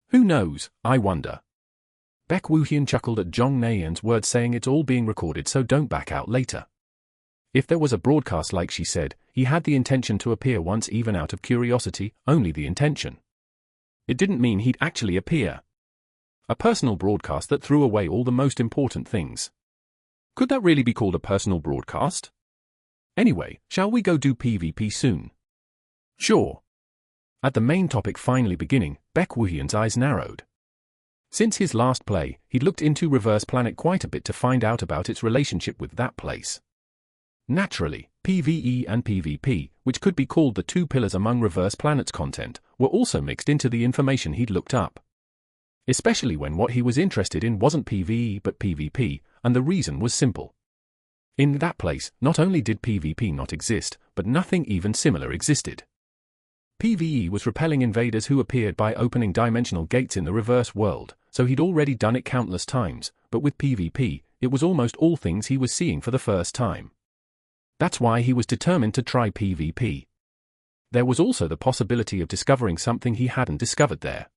Who knows, I wonder. Baek Woo-hyun chuckled at Jong Naeon's words, saying it's all being recorded, so don't back out later. If there was a broadcast like she said, he had the intention to appear once, even out of curiosity, only the intention. It didn't mean he'd actually appear. A personal broadcast that threw away all the most important things. Could that really be called a personal broadcast? Anyway, shall we go do PvP soon? Sure. At the main topic finally beginning, Baek Woo-hyun's eyes narrowed. Since his last play, he'd looked into Reverse Planet quite a bit to find out about its relationship with that place. Naturally, PvE and PvP, which could be called the two pillars among Reverse Planet's content, were also mixed into the information he'd looked up. Especially when what he was interested in wasn't PvE but PvP, and the reason was simple. In that place, not only did PvP not exist, but nothing even similar existed. PvE was repelling invaders who appeared by opening dimensional gates in the reverse world, so he'd already done it countless times, but with PvP, it was almost all things he was seeing for the first time. That's why he was determined to try PvP. There was also the possibility of discovering something he hadn't discovered there.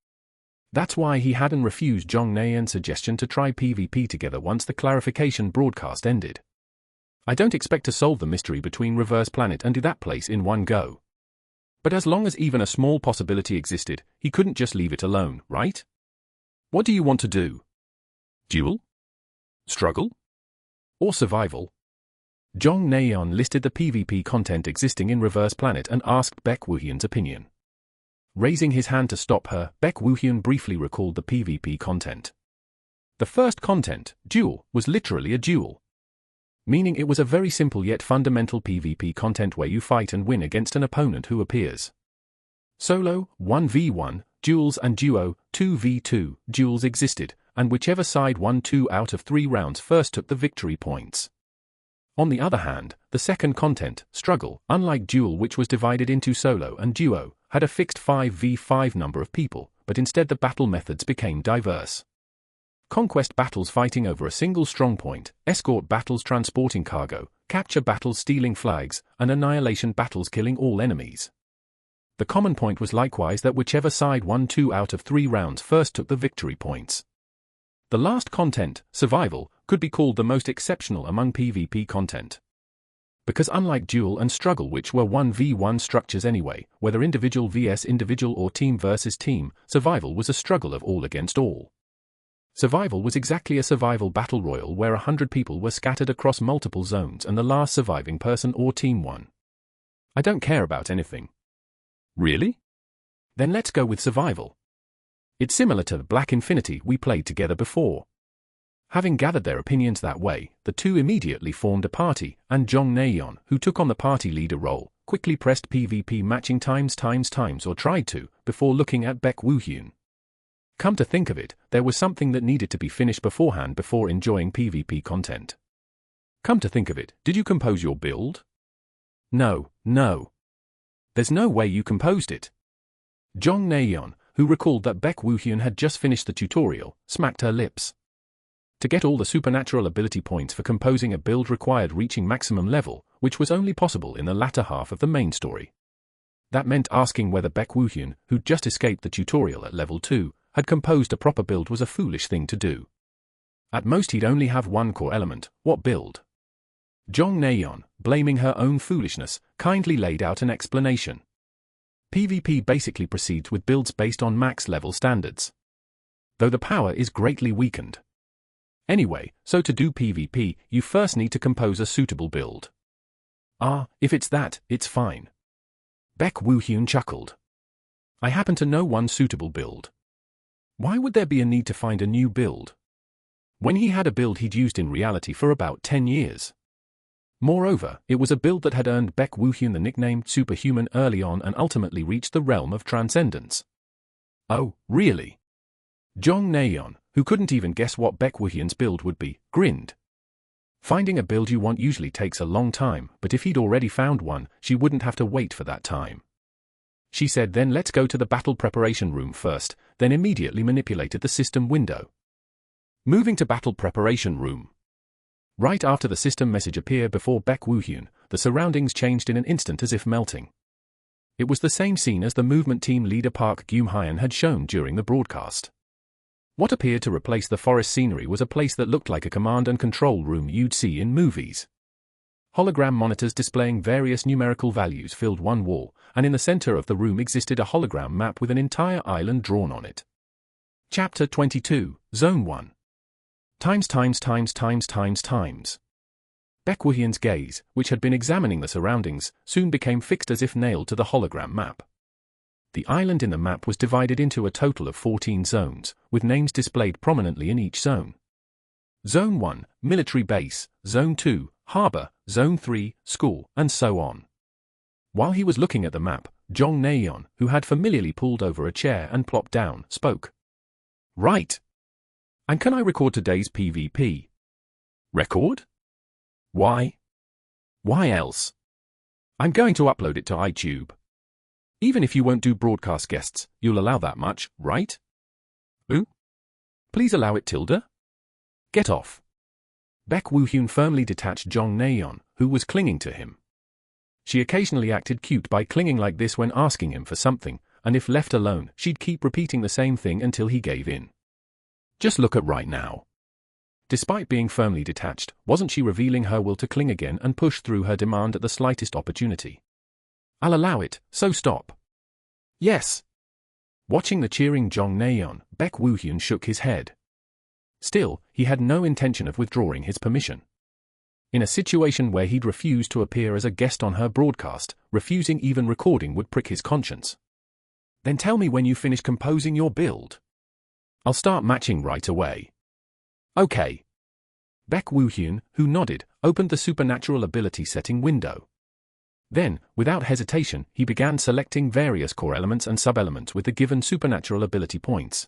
That's why he hadn't refused Jong Naeon's suggestion to try PvP together once the clarification broadcast ended. I don't expect to solve the mystery between Reverse Planet and that place in one go. But as long as even a small possibility existed, he couldn't just leave it alone, right? What do you want to do? Duel? Struggle? Or survival? Jong Naeon listed the PvP content existing in Reverse Planet and asked Baek Woo-hyun's opinion. Raising his hand to stop her, Baek Woo-hyun briefly recalled the PvP content. The first content, Duel, was literally a duel. Meaning it was a very simple yet fundamental PvP content where you fight and win against an opponent who appears. Solo, 1v1, duels and duo, 2v2, duels existed, and whichever side won 2 out of 3 rounds first took the victory points. On the other hand, the second content, Struggle, unlike Duel which was divided into solo and duo, had a fixed 5v5 number of people, but instead the battle methods became diverse. Conquest battles fighting over a single strongpoint, escort battles transporting cargo, capture battles stealing flags, and annihilation battles killing all enemies. The common point was likewise that whichever side won 2 out of 3 rounds first took the victory points. The last content, Survival, could be called the most exceptional among PvP content. Because unlike Duel and Struggle which were 1v1 structures anyway, whether individual vs individual or team versus team, Survival was a struggle of all against all. Survival was exactly a survival battle royal where 100 people were scattered across multiple zones and the last surviving person or team won. I don't care about anything. Really? Then let's go with Survival. It's similar to the Black Infinity we played together before. Having gathered their opinions that way, the two immediately formed a party, and Jong Naeon, who took on the party leader role, quickly pressed PvP matching times or tried to, before looking at Baek Woohyun. Come to think of it, there was something that needed to be finished beforehand before enjoying PvP content. Come to think of it, did you compose your build? No. There's no way you composed it. Jong Naeon, who recalled that Baek Woohyun had just finished the tutorial, smacked her lips. To get all the supernatural ability points for composing a build required reaching maximum level, which was only possible in the latter half of the main story. That meant asking whether Baek Woohyun, who'd just escaped the tutorial at level 2, had composed a proper build was a foolish thing to do. At most he'd only have one core element, what build? Jong Naeon, blaming her own foolishness, kindly laid out an explanation. PvP basically proceeds with builds based on max level standards. Though the power is greatly weakened. Anyway, so to do PvP, you first need to compose a suitable build. If it's that, it's fine. Baek Woohyun chuckled. I happen to know one suitable build. Why would there be a need to find a new build? When he had a build he'd used in reality for about 10 years. Moreover, it was a build that had earned Baek Woohyun the nickname Superhuman early on and ultimately reached the realm of transcendence. Oh, really? Jong Naeon, who couldn't even guess what Baek Woohyun's build would be, grinned. Finding a build you want usually takes a long time, but if he'd already found one, she wouldn't have to wait for that time. She said then let's go to the battle preparation room first, then immediately manipulated the system window. Moving to battle preparation room. Right after the system message appeared before Baek Woohyun, the surroundings changed in an instant as if melting. It was the same scene as the movement team leader Park Geum-hyun had shown during the broadcast. What appeared to replace the forest scenery was a place that looked like a command and control room you'd see in movies. Hologram monitors displaying various numerical values filled one wall, and in the center of the room existed a hologram map with an entire island drawn on it. Chapter 22, Zone 1. Times. Baek Woohyun's gaze, which had been examining the surroundings, soon became fixed as if nailed to the hologram map. The island in the map was divided into a total of 14 zones, with names displayed prominently in each zone. Zone 1, Military Base, Zone 2, Harbor, Zone 3, School, and so on. While he was looking at the map, Jong Naeon, who had familiarly pulled over a chair and plopped down, spoke. Right. And can I record today's PvP? Record? Why? Why else? I'm going to upload it to iTube. Even if you won't do broadcast guests, you'll allow that much, right? Ooh? Please allow it, Tilda? Get off. Baek Woohyun firmly detached Jong Naeon, who was clinging to him. She occasionally acted cute by clinging like this when asking him for something, and if left alone, she'd keep repeating the same thing until he gave in. Just look at right now. Despite being firmly detached, wasn't she revealing her will to cling again and push through her demand at the slightest opportunity? I'll allow it, so stop. Yes. Watching the cheering Jong Naeon, Baek Woohyun shook his head. Still, he had no intention of withdrawing his permission. In a situation where he'd refused to appear as a guest on her broadcast, refusing even recording would prick his conscience. Then tell me when you finish composing your build. I'll start matching right away. Okay. Baek Woo-hyun, who nodded, opened the supernatural ability setting window. Then, without hesitation, he began selecting various core elements and sub-elements with the given supernatural ability points.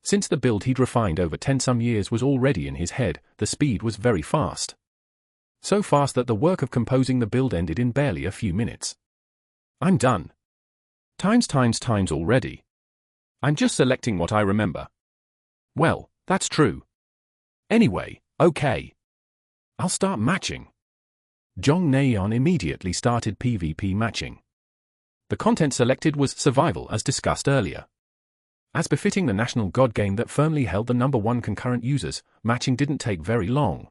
Since the build he'd refined over 10-some years was already in his head, the speed was very fast. So fast that the work of composing the build ended in barely a few minutes. I'm done. Times already. I'm just selecting what I remember. Well, that's true. Anyway, okay. I'll start matching. Jong Naeon immediately started PvP matching. The content selected was Survival as discussed earlier. As befitting the national god game that firmly held the #1 concurrent users, matching didn't take very long.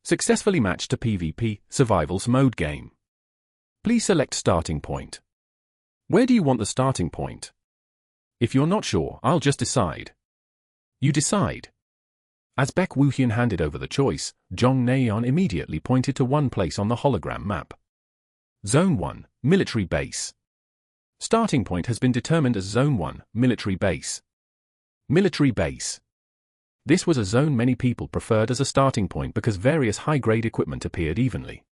Successfully matched to PvP, Survival's mode game. Please select starting point. Where do you want the starting point? If you're not sure, I'll just decide. You decide. As Baek Woo-hyun handed over the choice, Jong Naeon immediately pointed to one place on the hologram map. Zone 1, Military Base. Starting point has been determined as Zone 1, Military Base. Military Base. This was a zone many people preferred as a starting point because various high-grade equipment appeared evenly.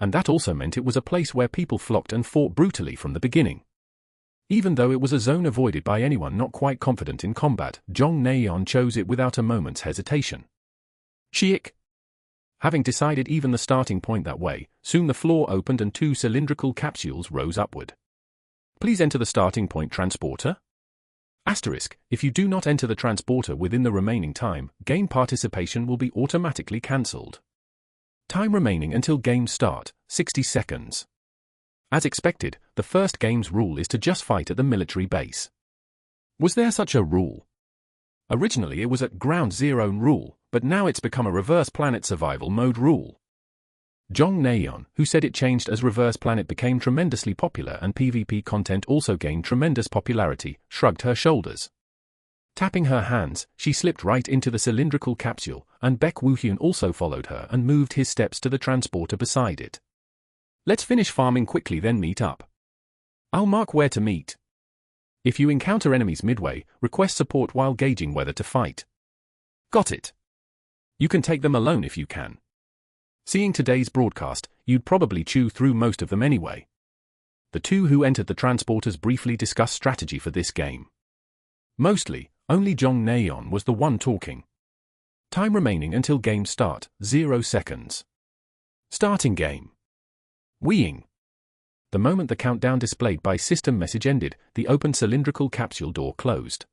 And that also meant it was a place where people flocked and fought brutally from the beginning. Even though it was a zone avoided by anyone not quite confident in combat, Jong Naeon chose it without a moment's hesitation. Chiik. Having decided even the starting point that way, soon the floor opened and 2 cylindrical capsules rose upward. Please enter the starting point transporter. Asterisk, if you do not enter the transporter within the remaining time, game participation will be automatically cancelled. Time remaining until game start, 60 seconds. As expected, the first game's rule is to just fight at the military base. Was there such a rule? Originally it was at Ground Zero rule, but now it's become a reverse planet survival mode rule. Jong Naeon, who said it changed as Reverse Planet became tremendously popular and PvP content also gained tremendous popularity, shrugged her shoulders. Tapping her hands, she slipped right into the cylindrical capsule, and Baek Woo-hyun also followed her and moved his steps to the transporter beside it. Let's finish farming quickly then meet up. I'll mark where to meet. If you encounter enemies midway, request support while gauging whether to fight. Got it. You can take them alone if you can. Seeing today's broadcast, you'd probably chew through most of them anyway. The 2 who entered the transporters briefly discussed strategy for this game. Mostly, only Jong Naeon was the one talking. Time remaining until game start, 0 seconds. Starting game. Weeing. The moment the countdown displayed by system message ended, the open cylindrical capsule door closed.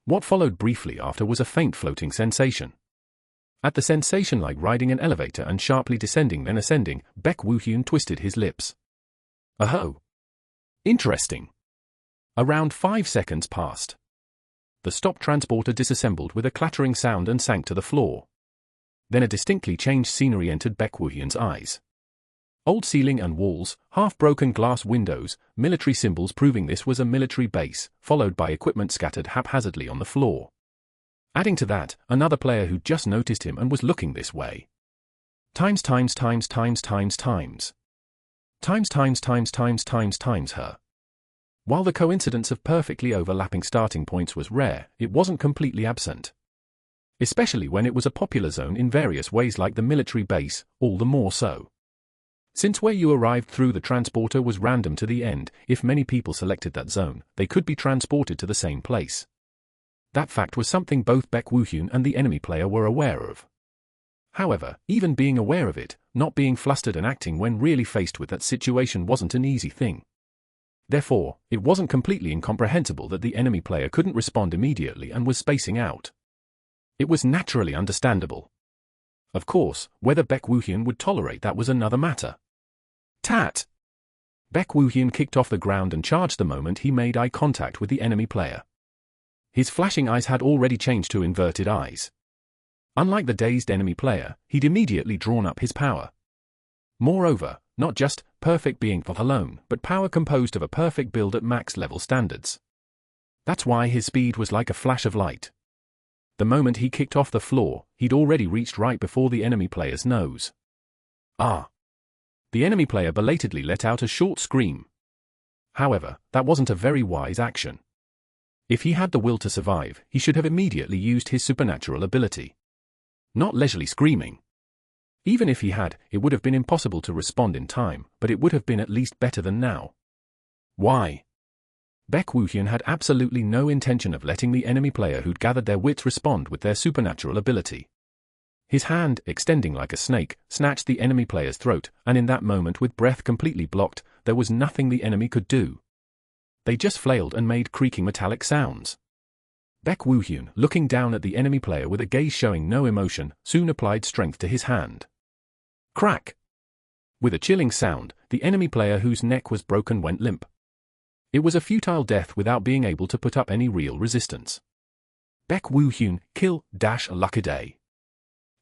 What followed briefly after was a faint floating sensation. At the sensation like riding an elevator and sharply descending then ascending, Baek Woo-hyun twisted his lips. Oh. Interesting. Around 5 seconds passed. The stop transporter disassembled with a clattering sound and sank to the floor. Then a distinctly changed scenery entered Baek Woo-hyun's eyes. Old ceiling and walls, half-broken glass windows, military symbols proving this was a military base, followed by equipment scattered haphazardly on the floor. Adding to that, another player who'd just noticed him and was looking this way. Times her. While the coincidence of perfectly overlapping starting points was rare, it wasn't completely absent. Especially when it was a popular zone in various ways like the military base, all the more so. Since where you arrived through the transporter was random to the end, if many people selected that zone, they could be transported to the same place. That fact was something both Baek Woo-hyun and the enemy player were aware of. However, even being aware of it, not being flustered and acting when really faced with that situation wasn't an easy thing. Therefore, it wasn't completely incomprehensible that the enemy player couldn't respond immediately and was spacing out. It was naturally understandable. Of course, whether Baek Woo-hyun would tolerate that was another matter. Tat! Baek Woo-hyun kicked off the ground and charged the moment he made eye contact with the enemy player. His flashing eyes had already changed to inverted eyes. Unlike the dazed enemy player, he'd immediately drawn up his power. Moreover, not just perfect being alone, but power composed of a perfect build at max level standards. That's why his speed was like a flash of light. The moment he kicked off the floor, he'd already reached right before the enemy player's nose. Ah! The enemy player belatedly let out a short scream. However, that wasn't a very wise action. If he had the will to survive, he should have immediately used his supernatural ability. Not leisurely screaming. Even if he had, it would have been impossible to respond in time, but it would have been at least better than now. Why? Baek Woohyun had absolutely no intention of letting the enemy player who'd gathered their wits respond with their supernatural ability. His hand, extending like a snake, snatched the enemy player's throat, and in that moment, with breath completely blocked, there was nothing the enemy could do. They just flailed and made creaking metallic sounds. Baek Woohyun, looking down at the enemy player with a gaze showing no emotion, soon applied strength to his hand. Crack! With a chilling sound, the enemy player whose neck was broken went limp. It was a futile death without being able to put up any real resistance. Baek Woohyun, kill, lucky day.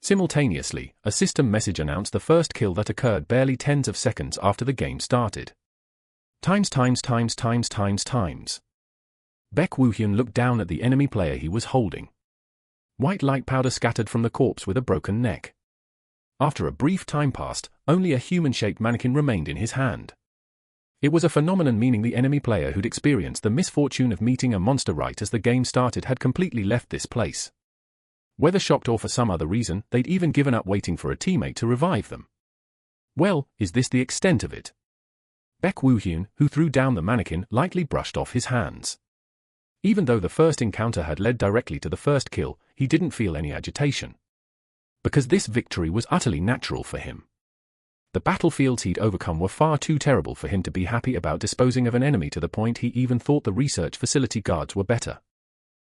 Simultaneously, a system message announced the first kill that occurred barely tens of seconds after the game started. Times. Baek Woohyun looked down at the enemy player he was holding. White light powder scattered from the corpse with a broken neck. After a brief time passed, only a human-shaped mannequin remained in his hand. It was a phenomenon, meaning the enemy player who'd experienced the misfortune of meeting a monster right as the game started had completely left this place. Whether shocked or for some other reason, they'd even given up waiting for a teammate to revive them. Well, is this the extent of it? Baek Woohyun, who threw down the mannequin, lightly brushed off his hands. Even though the first encounter had led directly to the first kill, he didn't feel any agitation. Because this victory was utterly natural for him. The battlefields he'd overcome were far too terrible for him to be happy about disposing of an enemy to the point he even thought the research facility guards were better.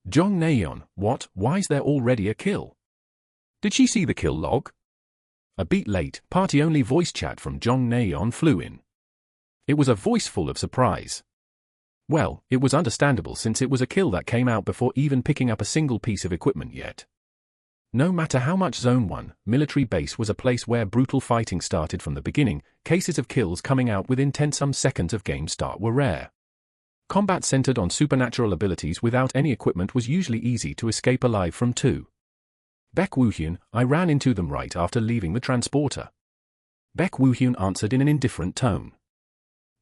Jong Naeon, what? Why's there already a kill? Did she see the kill log? A beat late, party-only voice chat from Jong Naeon flew in. It was a voice full of surprise. Well, it was understandable since it was a kill that came out before even picking up a single piece of equipment yet. No matter how much Zone 1, military base was a place where brutal fighting started from the beginning, cases of kills coming out within some seconds of game start were rare. Combat centered on supernatural abilities without any equipment was usually easy to escape alive from too. Baek Woohyun, I ran into them right after leaving the transporter. Baek Woohyun answered in an indifferent tone.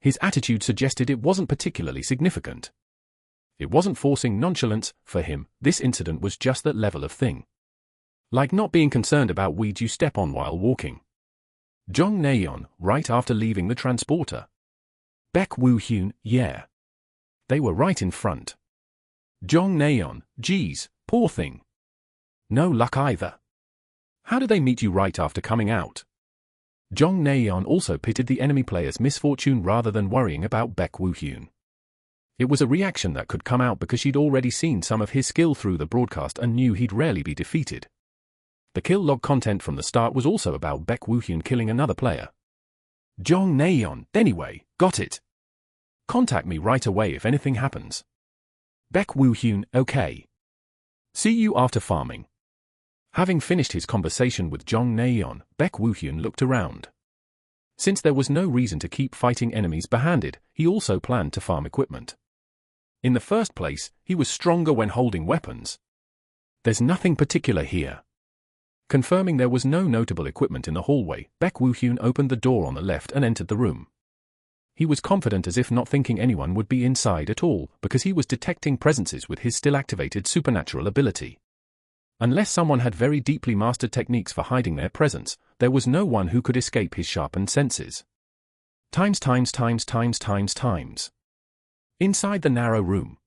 His attitude suggested it wasn't particularly significant. It wasn't forcing nonchalance, for him, this incident was just that level of thing. Like not being concerned about weeds you step on while walking. Jong Naeon, right after leaving the transporter. Baek Woohyun, yeah. They were right in front. Jong Naeon, geez, poor thing. No luck either. How did they meet you right after coming out? Jong Naeon also pitied the enemy player's misfortune rather than worrying about Baek Woohyun. It was a reaction that could come out because she'd already seen some of his skill through the broadcast and knew he'd rarely be defeated. The kill log content from the start was also about Baek Woohyun killing another player. Jong Naeon, anyway, got it. Contact me right away if anything happens. Baek Woohyun, okay. See you after farming. Having finished his conversation with Jong Naeon, Baek Woohyun looked around. Since there was no reason to keep fighting enemies barehanded, he also planned to farm equipment. In the first place, he was stronger when holding weapons. There's nothing particular here. Confirming there was no notable equipment in the hallway, Baek Woohyun opened the door on the left and entered the room. He was confident as if not thinking anyone would be inside at all, because he was detecting presences with his still-activated supernatural ability. Unless someone had very deeply mastered techniques for hiding their presence, there was no one who could escape his sharpened senses. Times. Inside the narrow room.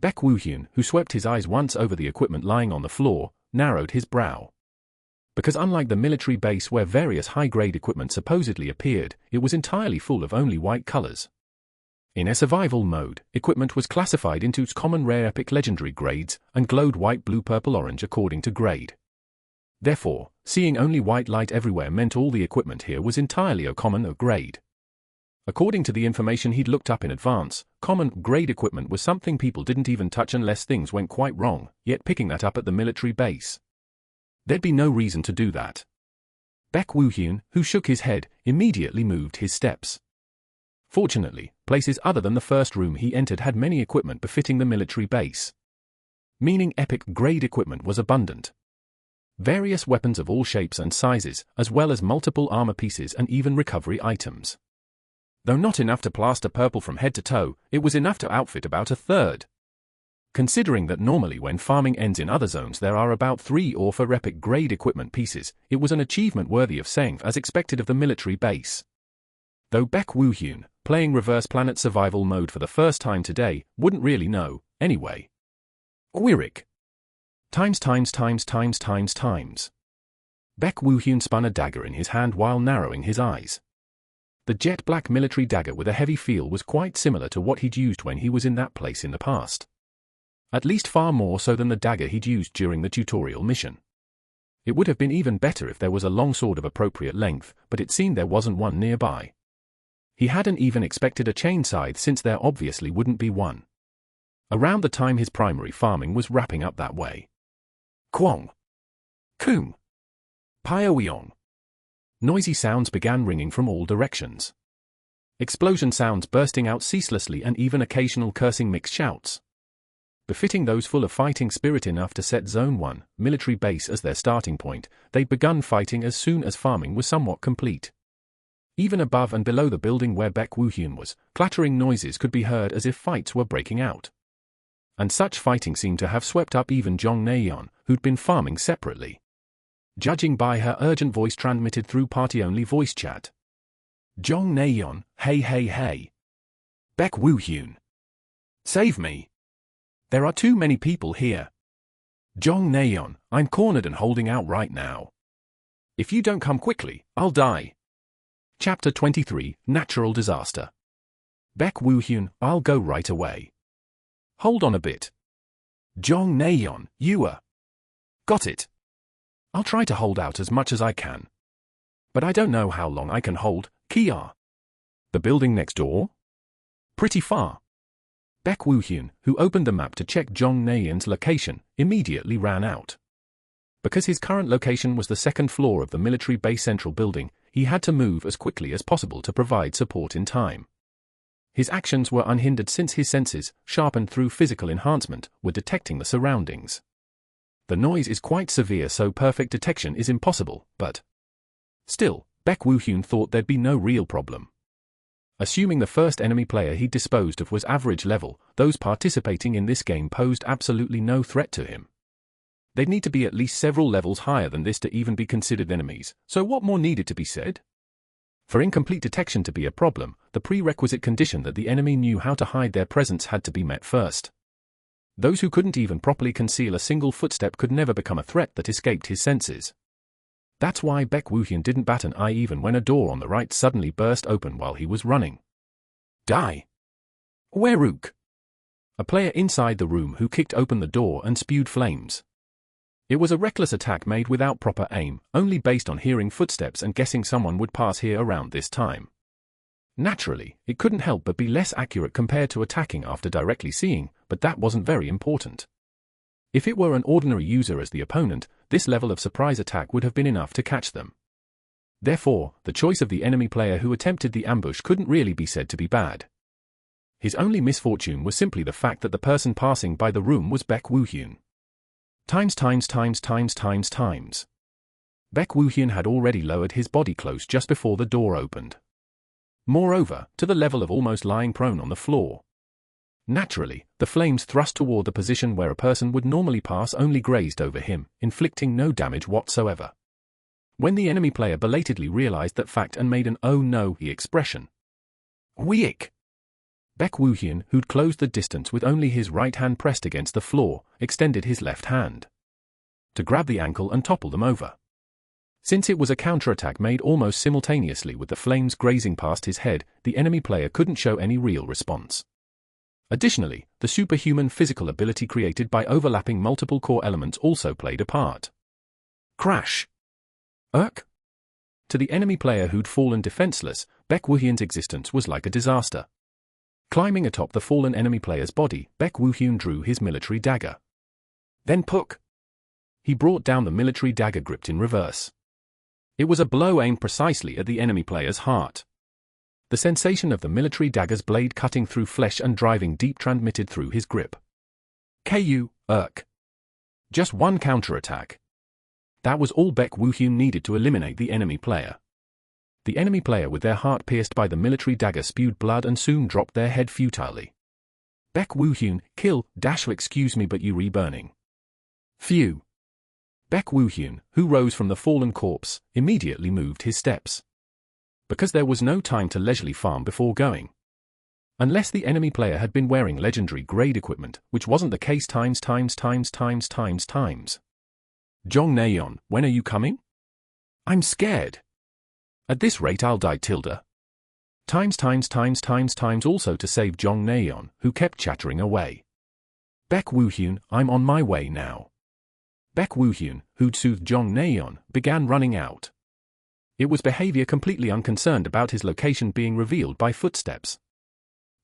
Baek Woohyun, who swept his eyes once over the equipment lying on the floor, narrowed his brow. Because unlike the military base where various high-grade equipment supposedly appeared, it was entirely full of only white colors. In a survival mode, equipment was classified into its common, rare, epic, legendary grades, and glowed white, blue, purple, orange according to grade. Therefore, seeing only white light everywhere meant all the equipment here was entirely a common or grade. According to the information he'd looked up in advance, common grade equipment was something people didn't even touch unless things went quite wrong, yet picking that up at the military base. There'd be no reason to do that. Baek Woohyun, who shook his head, immediately moved his steps. Fortunately, places other than the first room he entered had many equipment befitting the military base. Meaning epic grade equipment was abundant. Various weapons of all shapes and sizes, as well as multiple armor pieces and even recovery items. Though not enough to plaster purple from head to toe, it was enough to outfit about a third. Considering that normally when farming ends in other zones there are about 3 or 4 epic grade equipment pieces, it was an achievement worthy of saying as expected of the military base. Though Baek Woo-hyun, playing Reverse Planet Survival mode for the first time today, wouldn't really know, anyway. Wirik. Times. Baek Woo-hyun spun a dagger in his hand while narrowing his eyes. The jet black military dagger with a heavy feel was quite similar to what he'd used when he was in that place in the past. At least far more so than the dagger he'd used during the tutorial mission. It would have been even better if there was a long sword of appropriate length, but it seemed there wasn't one nearby. He hadn't even expected a chain scythe since there obviously wouldn't be one. Around the time his primary farming was wrapping up that way. Kwong. Koom. Pyoeong. Noisy sounds began ringing from all directions. Explosion sounds bursting out ceaselessly and even occasional cursing mixed shouts. Befitting those full of fighting spirit enough to set Zone 1, military base as their starting point, they'd begun fighting as soon as farming was somewhat complete. Even above and below the building where Baek Woo-hyun was, clattering noises could be heard as if fights were breaking out. And such fighting seemed to have swept up even Jong Naeon, who'd been farming separately. Judging by her urgent voice transmitted through party-only voice chat. Jong Naeon, hey. Baek Woo-hyun. Save me. There are too many people here. Jong Naeon, I'm cornered and holding out right now. If you don't come quickly, I'll die. Chapter 23, Natural Disaster. Baek Woo-hyun, I'll go right away. Hold on a bit. Jong Naeon, you are. Got it. I'll try to hold out as much as I can. But I don't know how long I can hold, Kia. The building next door? Pretty far. Baek Woo-hyun, who opened the map to check Jong Naeon's location, immediately ran out. Because his current location was the second floor of the military base central building, he had to move as quickly as possible to provide support in time. His actions were unhindered since his senses, sharpened through physical enhancement, were detecting the surroundings. The noise is quite severe, so perfect detection is impossible, but still, Baek Woo-hyun thought there'd be no real problem. Assuming the first enemy player he disposed of was average level, those participating in this game posed absolutely no threat to him. They'd need to be at least several levels higher than this to even be considered enemies, so what more needed to be said? For incomplete detection to be a problem, the prerequisite condition that the enemy knew how to hide their presence had to be met first. Those who couldn't even properly conceal a single footstep could never become a threat that escaped his senses. That's why Baek Woo-hyun didn't bat an eye even when a door on the right suddenly burst open while he was running. Die! Weruk! A player inside the room who kicked open the door and spewed flames. It was a reckless attack made without proper aim, only based on hearing footsteps and guessing someone would pass here around this time. Naturally, it couldn't help but be less accurate compared to attacking after directly seeing, but that wasn't very important. If it were an ordinary user as the opponent, this level of surprise attack would have been enough to catch them. Therefore, the choice of the enemy player who attempted the ambush couldn't really be said to be bad. His only misfortune was simply the fact that the person passing by the room was Baek Woo-hyun. Times. Baek Woo-hyun had already lowered his body close just before the door opened. Moreover, to the level of almost lying prone on the floor. Naturally, the flames thrust toward the position where a person would normally pass only grazed over him, inflicting no damage whatsoever. When the enemy player belatedly realized that fact and made an "oh no" expression. Weak! Baek Woo-hyun, who'd closed the distance with only his right hand pressed against the floor, extended his left hand to grab the ankle and topple them over. Since it was a counterattack made almost simultaneously with the flames grazing past his head, the enemy player couldn't show any real response. Additionally, the superhuman physical ability created by overlapping multiple core elements also played a part. Crash! To the enemy player who'd fallen defenseless, Baek Woo-hyun's existence was like a disaster. Climbing atop the fallen enemy player's body, Baek Woo-hyun drew his military dagger. Then Puk! He brought down the military dagger gripped in reverse. It was a blow aimed precisely at the enemy player's heart. The sensation of the military dagger's blade cutting through flesh and driving deep transmitted through his grip. Just one counterattack. That was all Baek Woo-hyun needed to eliminate the enemy player. The enemy player with their heart pierced by the military dagger spewed blood and soon dropped their head futilely. Baek Woohyun, kill, dash excuse me but you re-burning. Phew. Baek Woohyun, who rose from the fallen corpse, immediately moved his steps. Because there was no time to leisurely farm before going. Unless the enemy player had been wearing legendary grade equipment, which wasn't the case times. Jong Naeon, when are you coming? I'm scared. At this rate I'll die tilde. Times also to save Jong Naeon, who kept chattering away. Baek Woohyun, I'm on my way now. Baek Woohyun, who'd soothed Jong Naeon, began running out. It was behavior completely unconcerned about his location being revealed by footsteps.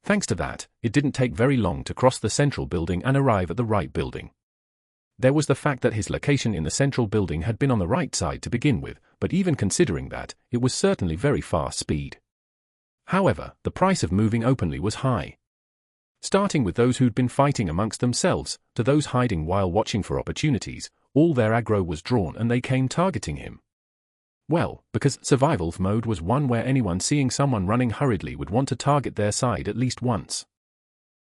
Thanks to that, it didn't take very long to cross the central building and arrive at the right building. There was the fact that his location in the central building had been on the right side to begin with, but even considering that, it was certainly very fast speed. However, the price of moving openly was high. Starting with those who'd been fighting amongst themselves, to those hiding while watching for opportunities, all their aggro was drawn and they came targeting him. Well, because survival mode was one where anyone seeing someone running hurriedly would want to target their side at least once.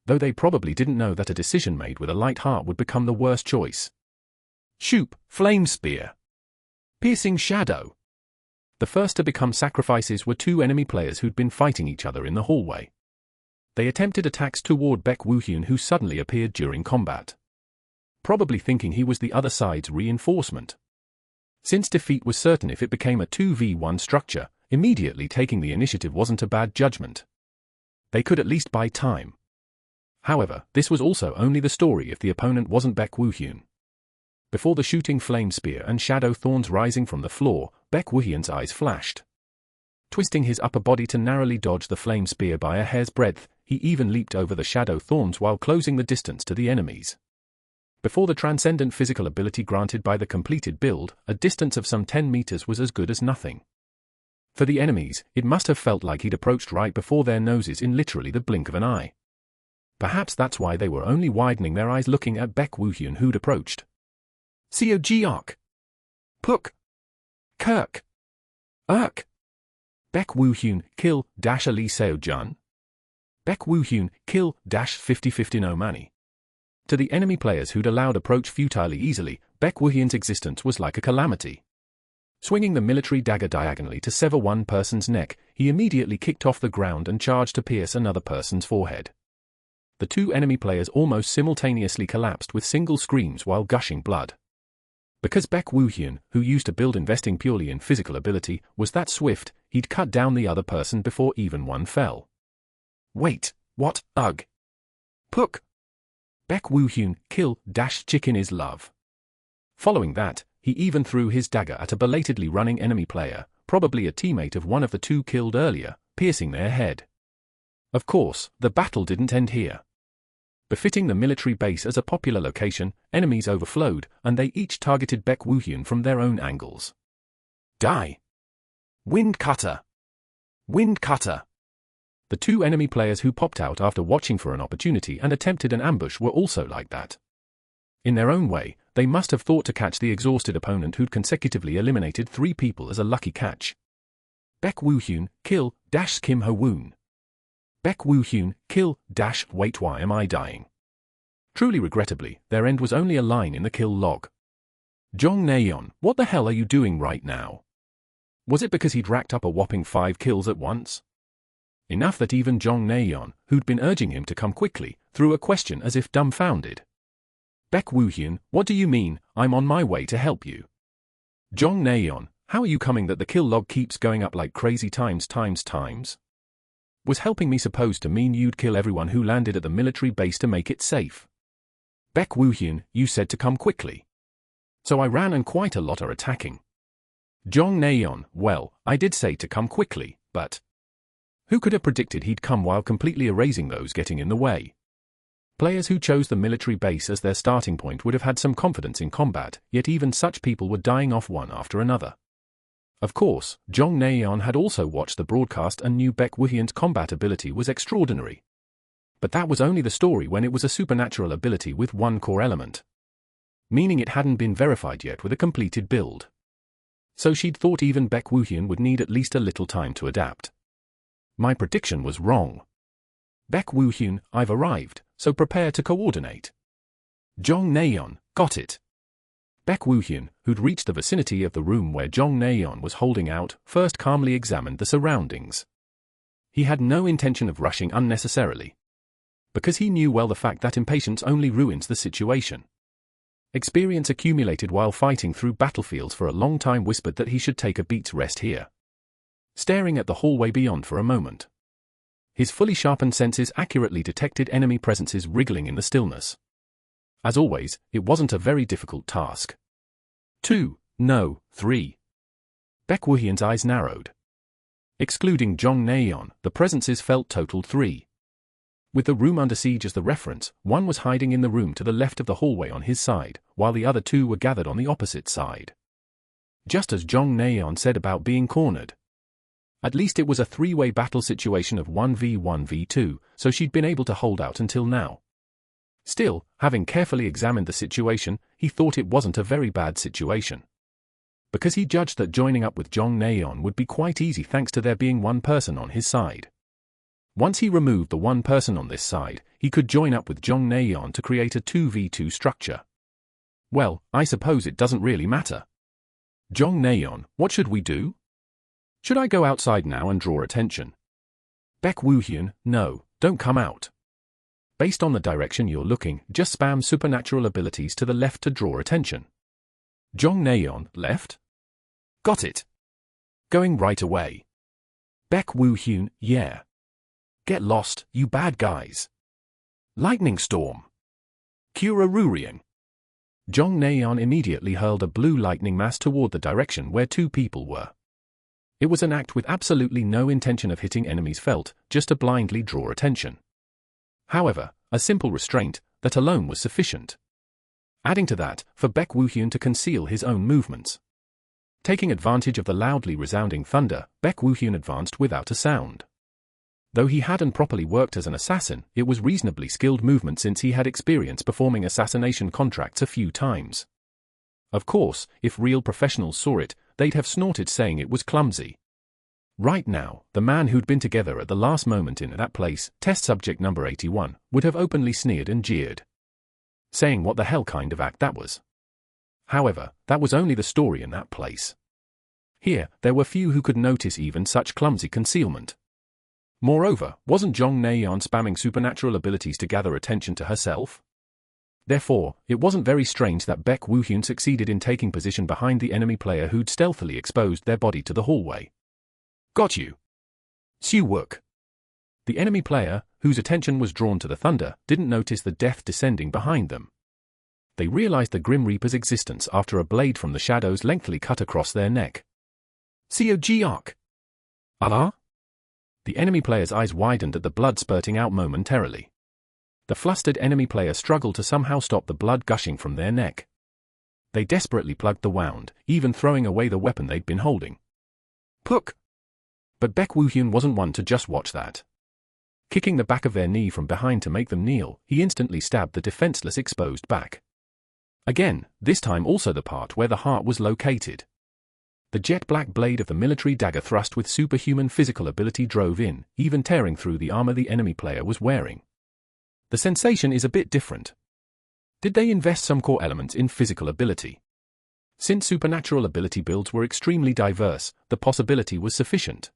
Though they probably didn't know that a decision made with a light heart would become the worst choice. Shoop, Flame Spear. Piercing Shadow. The first to become sacrifices were two enemy players who'd been fighting each other in the hallway. They attempted attacks toward Baek Woohyun, who suddenly appeared during combat. Probably thinking he was the other side's reinforcement. Since defeat was certain if it became a 2v1 structure, immediately taking the initiative wasn't a bad judgment. They could at least buy time. However, this was also only the story if the opponent wasn't Baek Woohyun. Before the shooting flame spear and shadow thorns rising from the floor, Baek Woohyun's eyes flashed. Twisting his upper body to narrowly dodge the flame spear by a hair's breadth, he even leaped over the shadow thorns while closing the distance to the enemies. Before the transcendent physical ability granted by the completed build, a distance of some 10 meters was as good as nothing. For the enemies, it must have felt like he'd approached right before their noses in literally the blink of an eye. Perhaps that's why they were only widening their eyes looking at Baek Woohyun who'd approached. Seogeok. Puk. Kirk. Urk. Baek Woohyun, kill, dash Ali Seojun. Baek Woohyun, kill, dash 50-50 no mani. To the enemy players who'd allowed approach futilely easily, Baek Woohyun's existence was like a calamity. Swinging the military dagger diagonally to sever one person's neck, he immediately kicked off the ground and charged to pierce another person's forehead. The two enemy players almost simultaneously collapsed with single screams while gushing blood. Because Baek Woohyun, who used to build investing purely in physical ability, was that swift, he'd cut down the other person before even one fell. Wait, what? Ugh. Puk. Baek Woohyun, kill, dash chicken is love. Following that, he even threw his dagger at a belatedly running enemy player, probably a teammate of one of the two killed earlier, piercing their head. Of course, the battle didn't end here. Befitting the military base as a popular location, enemies overflowed, and they each targeted Baek Woohyun from their own angles. Die! Wind Cutter! Wind Cutter! The two enemy players who popped out after watching for an opportunity and attempted an ambush were also like that. In their own way, they must have thought to catch the exhausted opponent who'd consecutively eliminated 3 people as a lucky catch. Baek Woohyun, kill, dash Kim Ho-woon. Baek Woohyun, kill, dash, wait why am I dying? Truly regrettably, their end was only a line in the kill log. Jong Naeon, what the hell are you doing right now? Was it because he'd racked up a whopping 5 kills at once? Enough that even Jong Naeon, who'd been urging him to come quickly, threw a question as if dumbfounded. Baek Woohyun, what do you mean, I'm on my way to help you? Jong Naeon, how are you coming that the kill log keeps going up like crazy times? Was helping me supposed to mean you'd kill everyone who landed at the military base to make it safe? Baek Woohyun, you said to come quickly. So I ran and quite a lot are attacking. Jong Naeon, well, I did say to come quickly, but who could have predicted he'd come while completely erasing those getting in the way? Players who chose the military base as their starting point would have had some confidence in combat, yet even such people were dying off one after another. Of course, Jong Naeon had also watched the broadcast and knew Baek Woohyun's combat ability was extraordinary. But that was only the story when it was a supernatural ability with one core element. Meaning it hadn't been verified yet with a completed build. So she'd thought even Baek Woohyun would need at least a little time to adapt. My prediction was wrong. Baek Woohyun, I've arrived, so prepare to coordinate. Jong Naeon, got it. Baek Woo-hyun, who'd reached the vicinity of the room where Jong Naeon was holding out, first calmly examined the surroundings. He had no intention of rushing unnecessarily, because he knew well the fact that impatience only ruins the situation. Experience accumulated while fighting through battlefields for a long time whispered that he should take a beat's rest here. Staring at the hallway beyond for a moment, his fully sharpened senses accurately detected enemy presences wriggling in the stillness. As always, it wasn't a very difficult task. 2, no, 3. Baek Woo-hyun's eyes narrowed. Excluding Jong Naeon, the presences felt totaled 3. With the room under siege as the reference, one was hiding in the room to the left of the hallway on his side, while the other 2 were gathered on the opposite side. Just as Jong Naeon said about being cornered. At least it was a 3-way battle situation of 1v1v2, so she'd been able to hold out until now. Still, having carefully examined the situation, he thought it wasn't a very bad situation. Because he judged that joining up with Jong Naeon would be quite easy thanks to there being one person on his side. Once he removed the one person on this side, he could join up with Jong Naeon to create a 2v2 structure. Well, I suppose it doesn't really matter. Jong Naeon, what should we do? Should I go outside now and draw attention? Baek Woo-hyun, no, don't come out. Based on the direction you're looking, just spam supernatural abilities to the left to draw attention. Jong Naeon, left? Got it. Going right away. Baek Woo-hyun, yeah. Get lost, you bad guys. Lightning storm. Kura Ruriang. Jong Naeon immediately hurled a blue lightning mass toward the direction where 2 people were. It was an act with absolutely no intention of hitting enemies felt, just to blindly draw attention. However, a simple restraint, that alone was sufficient. Adding to that, for Baek Woo-hyun to conceal his own movements. Taking advantage of the loudly resounding thunder, Baek Woo-hyun advanced without a sound. Though he hadn't properly worked as an assassin, it was reasonably skilled movement since he had experience performing assassination contracts a few times. Of course, if real professionals saw it, they'd have snorted saying it was clumsy. Right now, the man who'd been together at the last moment in that place, test subject number 81, would have openly sneered and jeered, saying what the hell kind of act that was. However, that was only the story in that place. Here, there were few who could notice even such clumsy concealment. Moreover, wasn't Jong Naeon spamming supernatural abilities to gather attention to herself? Therefore, it wasn't very strange that Baek Woo-hyun succeeded in taking position behind the enemy player who'd stealthily exposed their body to the hallway. Got you. Siwoo. The enemy player, whose attention was drawn to the thunder, didn't notice the death descending behind them. They realized the Grim Reaper's existence after a blade from the shadows lengthily cut across their neck. Seogeok. Allah? The enemy player's eyes widened at the blood spurting out momentarily. The flustered enemy player struggled to somehow stop the blood gushing from their neck. They desperately plugged the wound, even throwing away the weapon they'd been holding. Puck! But Baek Woo-hyun wasn't one to just watch that. Kicking the back of their knee from behind to make them kneel, he instantly stabbed the defenseless exposed back. Again, this time also the part where the heart was located. The jet-black blade of the military dagger thrust with superhuman physical ability drove in, even tearing through the armor the enemy player was wearing. The sensation is a bit different. Did they invest some core elements in physical ability? Since supernatural ability builds were extremely diverse, the possibility was sufficient.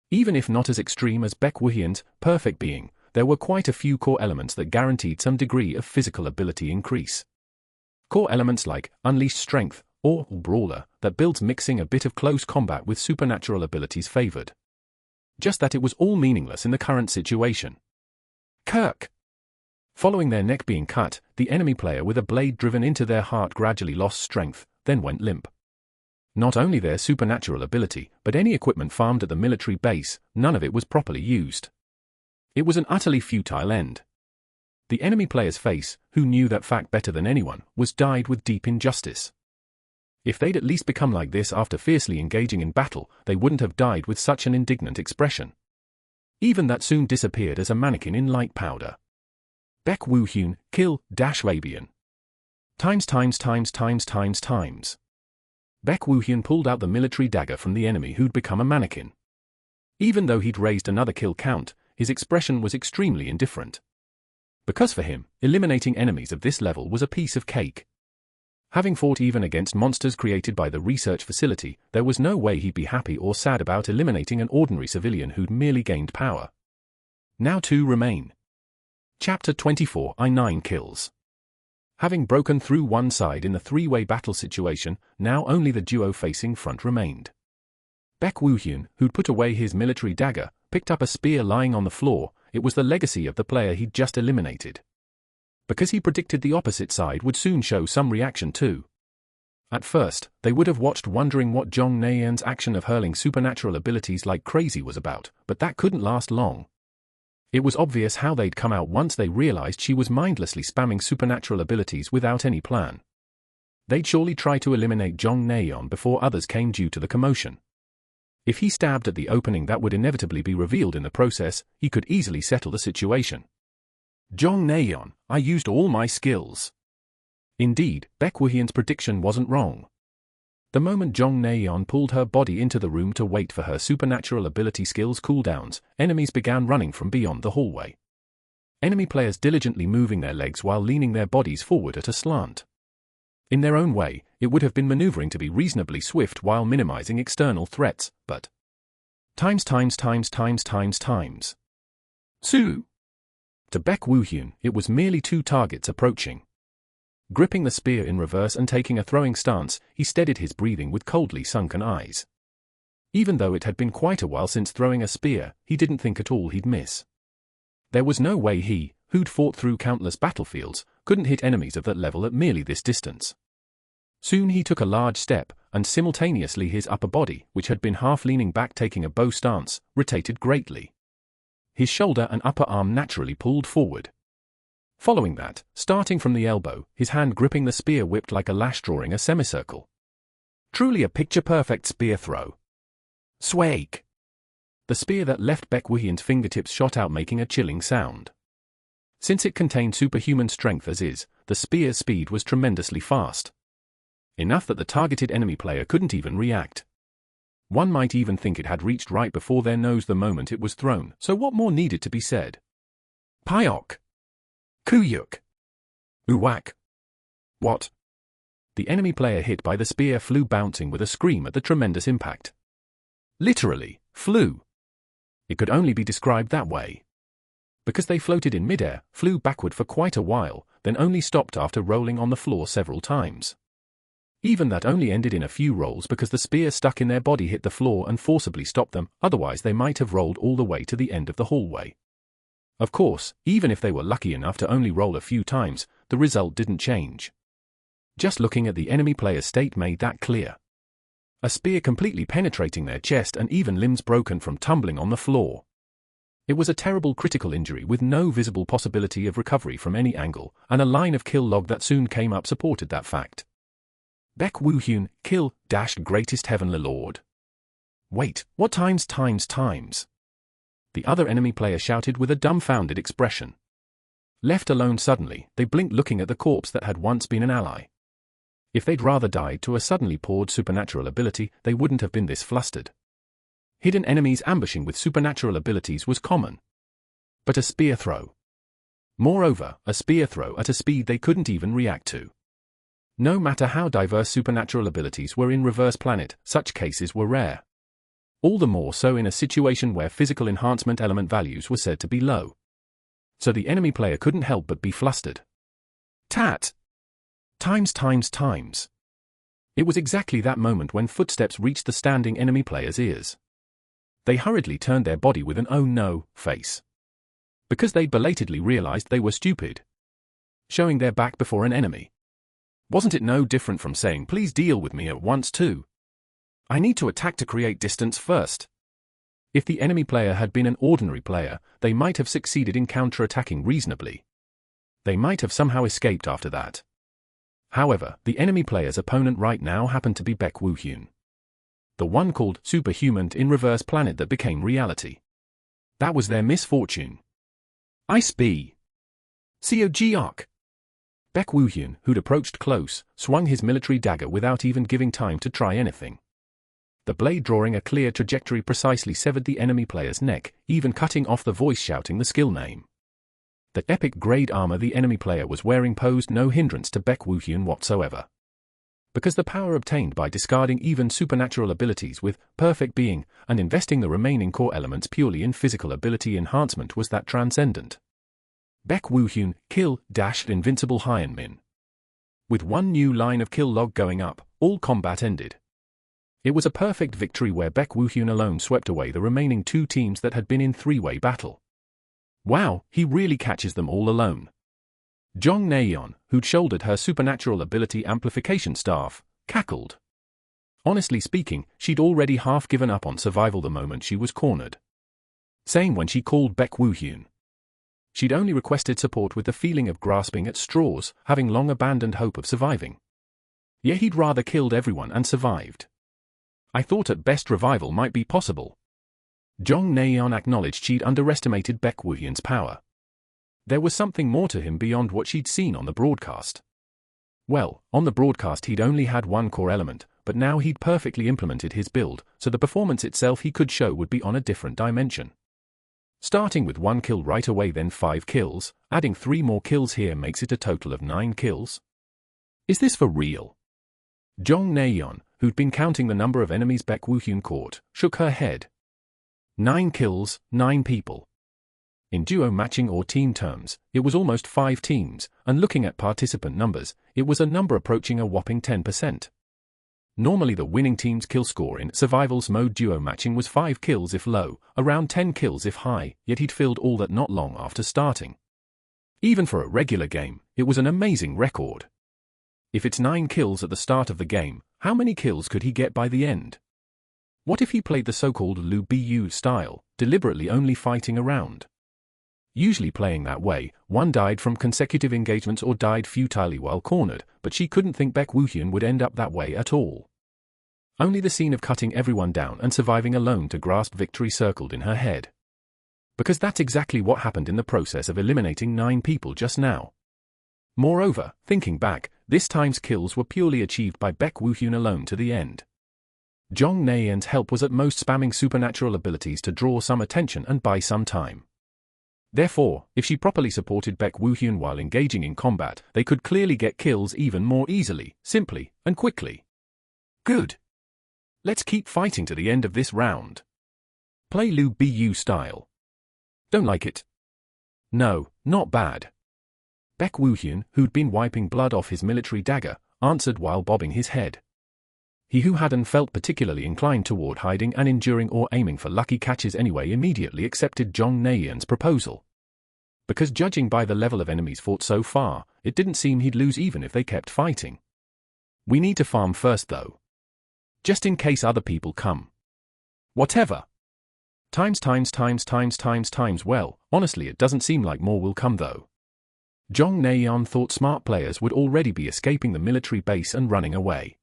Even if not as extreme as Baek Woo-hyun's perfect being, there were quite a few core elements that guaranteed some degree of physical ability increase. Core elements like Unleashed Strength, or Brawler, that builds mixing a bit of close combat with supernatural abilities favored. Just that it was all meaningless in the current situation. Kirk! Following their neck being cut, the enemy player with a blade driven into their heart gradually lost strength, then went limp. Not only their supernatural ability, but any equipment farmed at the military base, none of it was properly used. It was an utterly futile end. The enemy player's face, who knew that fact better than anyone, was dyed with deep injustice. If they'd at least become like this after fiercely engaging in battle, they wouldn't have died with such an indignant expression. Even that soon disappeared as a mannequin in light powder. Baek Woo-hyun, kill, Fabian. Times. Baek Woo-hyun pulled out the military dagger from the enemy who'd become a mannequin. Even though he'd raised another kill count, his expression was extremely indifferent. Because for him, eliminating enemies of this level was a piece of cake. Having fought even against monsters created by the research facility, there was no way he'd be happy or sad about eliminating an ordinary civilian who'd merely gained power. Now 2 remain. Chapter 24 I-9 Kills. Having broken through one side in the 3-way battle situation, now only the duo facing front remained. Baek Woo-hyun, who'd put away his military dagger, picked up a spear lying on the floor. It was the legacy of the player he'd just eliminated. Because he predicted the opposite side would soon show some reaction too. At first, they would have watched wondering what Jong Na-yeon's action of hurling supernatural abilities like crazy was about, but that couldn't last long. It was obvious how they'd come out once they realized she was mindlessly spamming supernatural abilities without any plan. They'd surely try to eliminate Jong Na-yeon before others came due to the commotion. If he stabbed at the opening that would inevitably be revealed in the process, he could easily settle the situation. Jong Na-yeon, I used all my skills. Indeed, Baek Woo-hyun's prediction wasn't wrong. The moment Jong Na-yeon pulled her body into the room to wait for her supernatural ability skills cooldowns, enemies began running from beyond the hallway. Enemy players diligently moving their legs while leaning their bodies forward at a slant. In their own way, it would have been maneuvering to be reasonably swift while minimizing external threats, but times. Sue! To Baek Woo-hyun, it was merely 2 targets approaching. Gripping the spear in reverse and taking a throwing stance, he steadied his breathing with coldly sunken eyes. Even though it had been quite a while since throwing a spear, he didn't think at all he'd miss. There was no way he, who'd fought through countless battlefields, couldn't hit enemies of that level at merely this distance. Soon he took a large step, and simultaneously his upper body, which had been half leaning back taking a bow stance, rotated greatly. His shoulder and upper arm naturally pulled forward. Following that, starting from the elbow, his hand gripping the spear whipped like a lash drawing a semicircle. Truly a picture-perfect spear throw. Swake! The spear that left Baek Woo-hyun's fingertips shot out making a chilling sound. Since it contained superhuman strength as is, the spear's speed was tremendously fast. Enough that the targeted enemy player couldn't even react. One might even think it had reached right before their nose the moment it was thrown, so what more needed to be said? Pyok! Kuyuk! Uwak! What? The enemy player hit by the spear flew bouncing with a scream at the tremendous impact. Literally, flew. It could only be described that way. Because they floated in midair, flew backward for quite a while, then only stopped after rolling on the floor several times. Even that only ended in a few rolls because the spear stuck in their body hit the floor and forcibly stopped them, otherwise they might have rolled all the way to the end of the hallway. Of course, even if they were lucky enough to only roll a few times, the result didn't change. Just looking at the enemy player's state made that clear. A spear completely penetrating their chest and even limbs broken from tumbling on the floor. It was a terrible critical injury with no visible possibility of recovery from any angle, and a line of kill log that soon came up supported that fact. Baek Woo-hyun, kill, greatest heavenly lord. Wait, what times? The other enemy player shouted with a dumbfounded expression. Left alone suddenly, they blinked looking at the corpse that had once been an ally. If they'd rather died to a suddenly poured supernatural ability, they wouldn't have been this flustered. Hidden enemies ambushing with supernatural abilities was common. But a spear throw. Moreover, a spear throw at a speed they couldn't even react to. No matter how diverse supernatural abilities were in Reverse Planet, such cases were rare. All the more so in a situation where physical enhancement element values were said to be low. So the enemy player couldn't help but be flustered. Tat! Times. It was exactly that moment when footsteps reached the standing enemy player's ears. They hurriedly turned their body with an oh no face. Because they'd belatedly realized they were stupid. Showing their back before an enemy. Wasn't it no different from saying please deal with me at once too? I need to attack to create distance first. If the enemy player had been an ordinary player, they might have succeeded in counter-attacking reasonably. They might have somehow escaped after that. However, the enemy player's opponent right now happened to be Baek Woo-hyun. The one called Superhuman in Reverse Planet that became reality. That was their misfortune. Ice B. Seogeok. Baek Woo-hyun, who'd approached close, swung his military dagger without even giving time to try anything. The blade drawing a clear trajectory precisely severed the enemy player's neck, even cutting off the voice shouting the skill name. The epic grade armor the enemy player was wearing posed no hindrance to Baek Woo-hyun whatsoever. Because the power obtained by discarding even supernatural abilities with perfect being and investing the remaining core elements purely in physical ability enhancement was that transcendent. Baek Woo-hyun, kill, invincible Hyun Min. With one new line of kill log going up, all combat ended. It was a perfect victory where Baek Woo-hyun alone swept away the remaining two teams that had been in three-way battle. Wow, he really catches them all alone. Jong Naeon, who'd shouldered her supernatural ability amplification staff, cackled. Honestly speaking, she'd already half given up on survival the moment she was cornered. Same when she called Baek Woo-hyun. She'd only requested support with the feeling of grasping at straws, having long abandoned hope of surviving. Yet he'd rather killed everyone and survived. I thought at best revival might be possible. Jong Naeon acknowledged she'd underestimated Baek Woo-hyun's power. There was something more to him beyond what she'd seen on the broadcast. Well, on the broadcast he'd only had one core element, but now he'd perfectly implemented his build, so the performance itself he could show would be on a different dimension. Starting with 1 kill right away then 5 kills, adding 3 more kills here makes it a total of 9 kills. Is this for real? Jong Naeon, who'd been counting the number of enemies Baek Woo-hyun caught, shook her head. 9 kills, 9 people. In duo matching or team terms, it was almost 5 teams, and looking at participant numbers, it was a number approaching a whopping 10%. Normally the winning team's kill score in survivals mode duo matching was 5 kills if low, around 10 kills if high, yet he'd filled all that not long after starting. Even for a regular game, it was an amazing record. If it's 9 kills at the start of the game, how many kills could he get by the end? What if he played the so-called Lu Bu style, deliberately only fighting around? Usually playing that way, one died from consecutive engagements or died futilely while cornered, but she couldn't think Baek Woo-hyun would end up that way at all. Only the scene of cutting everyone down and surviving alone to grasp victory circled in her head. Because that's exactly what happened in the process of eliminating 9 people just now. Moreover, thinking back, this time's kills were purely achieved by Baek Woo-hyun alone to the end. Jong Naeon's help was at most spamming supernatural abilities to draw some attention and buy some time. Therefore, if she properly supported Baek Woo-hyun while engaging in combat, they could clearly get kills even more easily, simply, and quickly. Good. Let's keep fighting to the end of this round. Play Lu Bu style. Don't like it? No, not bad. Baek Woo-hyun, who'd been wiping blood off his military dagger, answered while bobbing his head. He who hadn't felt particularly inclined toward hiding and enduring or aiming for lucky catches anyway immediately accepted Jong Naeon's proposal. Because judging by the level of enemies fought so far, it didn't seem he'd lose even if they kept fighting. We need to farm first though. Just in case other people come. Whatever. Times, well, honestly it doesn't seem like more will come though. Jong Naeon thought smart players would already be escaping the military base and running away.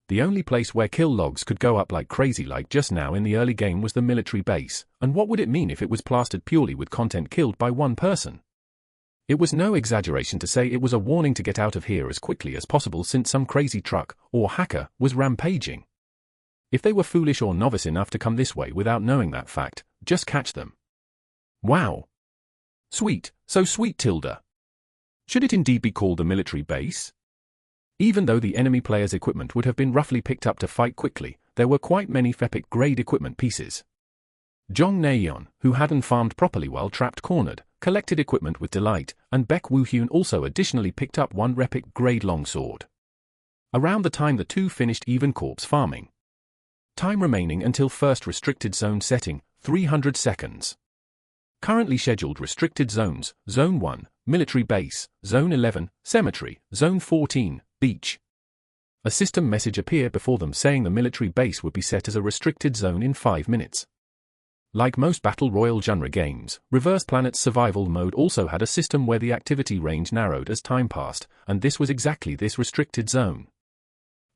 The only place where kill logs could go up like crazy like just now in the early game was the military base, and what would it mean if it was plastered purely with content killed by one person? It was no exaggeration to say it was a warning to get out of here as quickly as possible since some crazy truck, or hacker, was rampaging. If they were foolish or novice enough to come this way without knowing that fact, just catch them. Wow. Sweet, so sweet Tilda. Should it indeed be called a military base? Even though the enemy player's equipment would have been roughly picked up to fight quickly, there were quite many epic-grade equipment pieces. Jong Naeon, who hadn't farmed properly while trapped cornered, collected equipment with delight, and Baek Woo-hyun also additionally picked up one epic-grade longsword. Around the time the two finished even corpse farming. Time remaining until first restricted zone setting, 300 seconds. Currently scheduled restricted zones, Zone 1, Military Base, Zone 11, Cemetery, Zone 14, Beach. A system message appeared before them saying the military base would be set as a restricted zone in 5 minutes. Like most Battle Royale genre games, Reverse Planet's survival mode also had a system where the activity range narrowed as time passed, and this was exactly this restricted zone.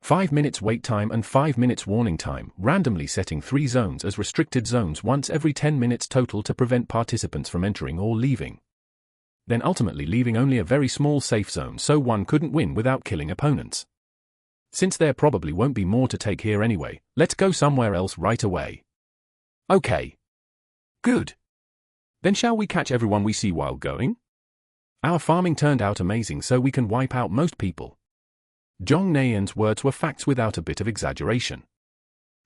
5 minutes wait time and 5 minutes warning time, randomly setting 3 zones as restricted zones once every 10 minutes total to prevent participants from entering or leaving. Then ultimately leaving only a very small safe zone so one couldn't win without killing opponents. Since there probably won't be more to take here anyway, let's go somewhere else right away. Okay. Good. Then shall we catch everyone we see while going? Our farming turned out amazing, so we can wipe out most people. Zhong Neiyan's words were facts without a bit of exaggeration.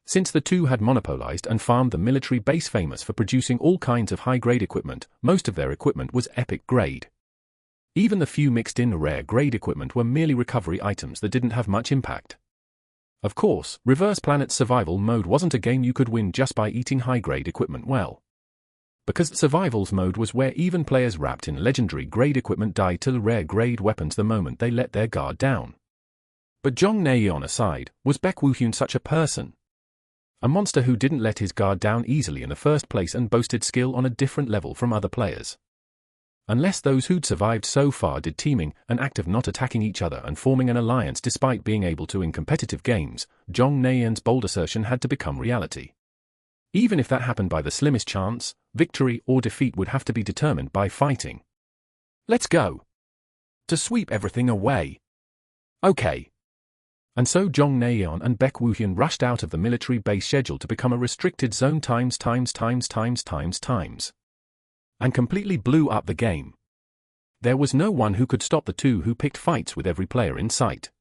Since the two had monopolized and farmed the military base famous for producing all kinds of high-grade equipment, most of their equipment was epic grade. Even the few mixed-in rare-grade equipment were merely recovery items that didn't have much impact. Of course, Reverse Planet's survival mode wasn't a game you could win just by eating high-grade equipment well. Because Survival's mode was where even players wrapped in legendary-grade equipment died to rare-grade weapons the moment they let their guard down. But Zhong Neiyan aside, was Baek Woohyun such a person? A monster who didn't let his guard down easily in the first place and boasted skill on a different level from other players. Unless those who'd survived so far did teaming, an act of not attacking each other and forming an alliance despite being able to in competitive games, Zhong Neiyan's bold assertion had to become reality. Even if that happened by the slimmest chance, victory or defeat would have to be determined by fighting. Let's go. To sweep everything away. Okay. And so Zhong Neiyan and Baek Woohyun rushed out of the military base schedule to become a restricted zone times. And completely blew up the game. There was no one who could stop the two who picked fights with every player in sight.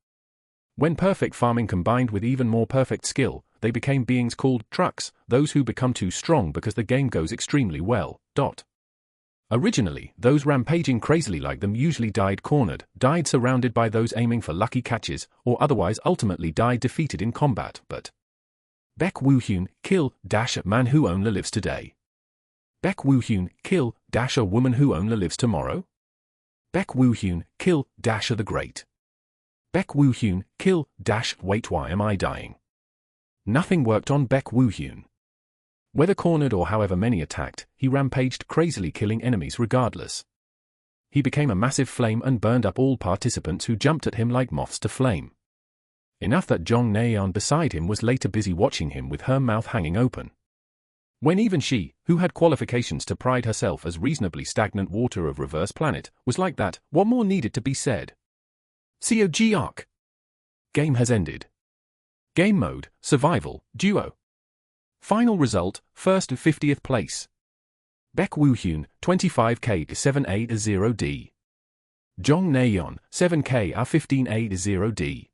When perfect farming combined with even more perfect skill, they became beings called trucks, those who become too strong because the game goes extremely well. Originally, those rampaging crazily like them usually died cornered, died surrounded by those aiming for lucky catches, or otherwise ultimately died defeated in combat, but Baek Woohyun, kill, a man who only lives today. Baek Woohyun, kill, a woman who only lives tomorrow? Baek Woohyun, kill, the great. Baek Woohyun, kill, wait, why am I dying? Nothing worked on Baek Woohyun. Whether cornered or however many attacked, he rampaged crazily killing enemies regardless. He became a massive flame and burned up all participants who jumped at him like moths to flame. Enough that Zhong Neiyan beside him was later busy watching him with her mouth hanging open. When even she, who had qualifications to pride herself as reasonably stagnant water of Reverse Planet, was like that, what more needed to be said? COG arc. Game has ended. Game mode, Survival, Duo. Final result, 1st to 50th place. Baek Woohyun, 25k to 780D. Zhong Neiyan, 7k to 1580D.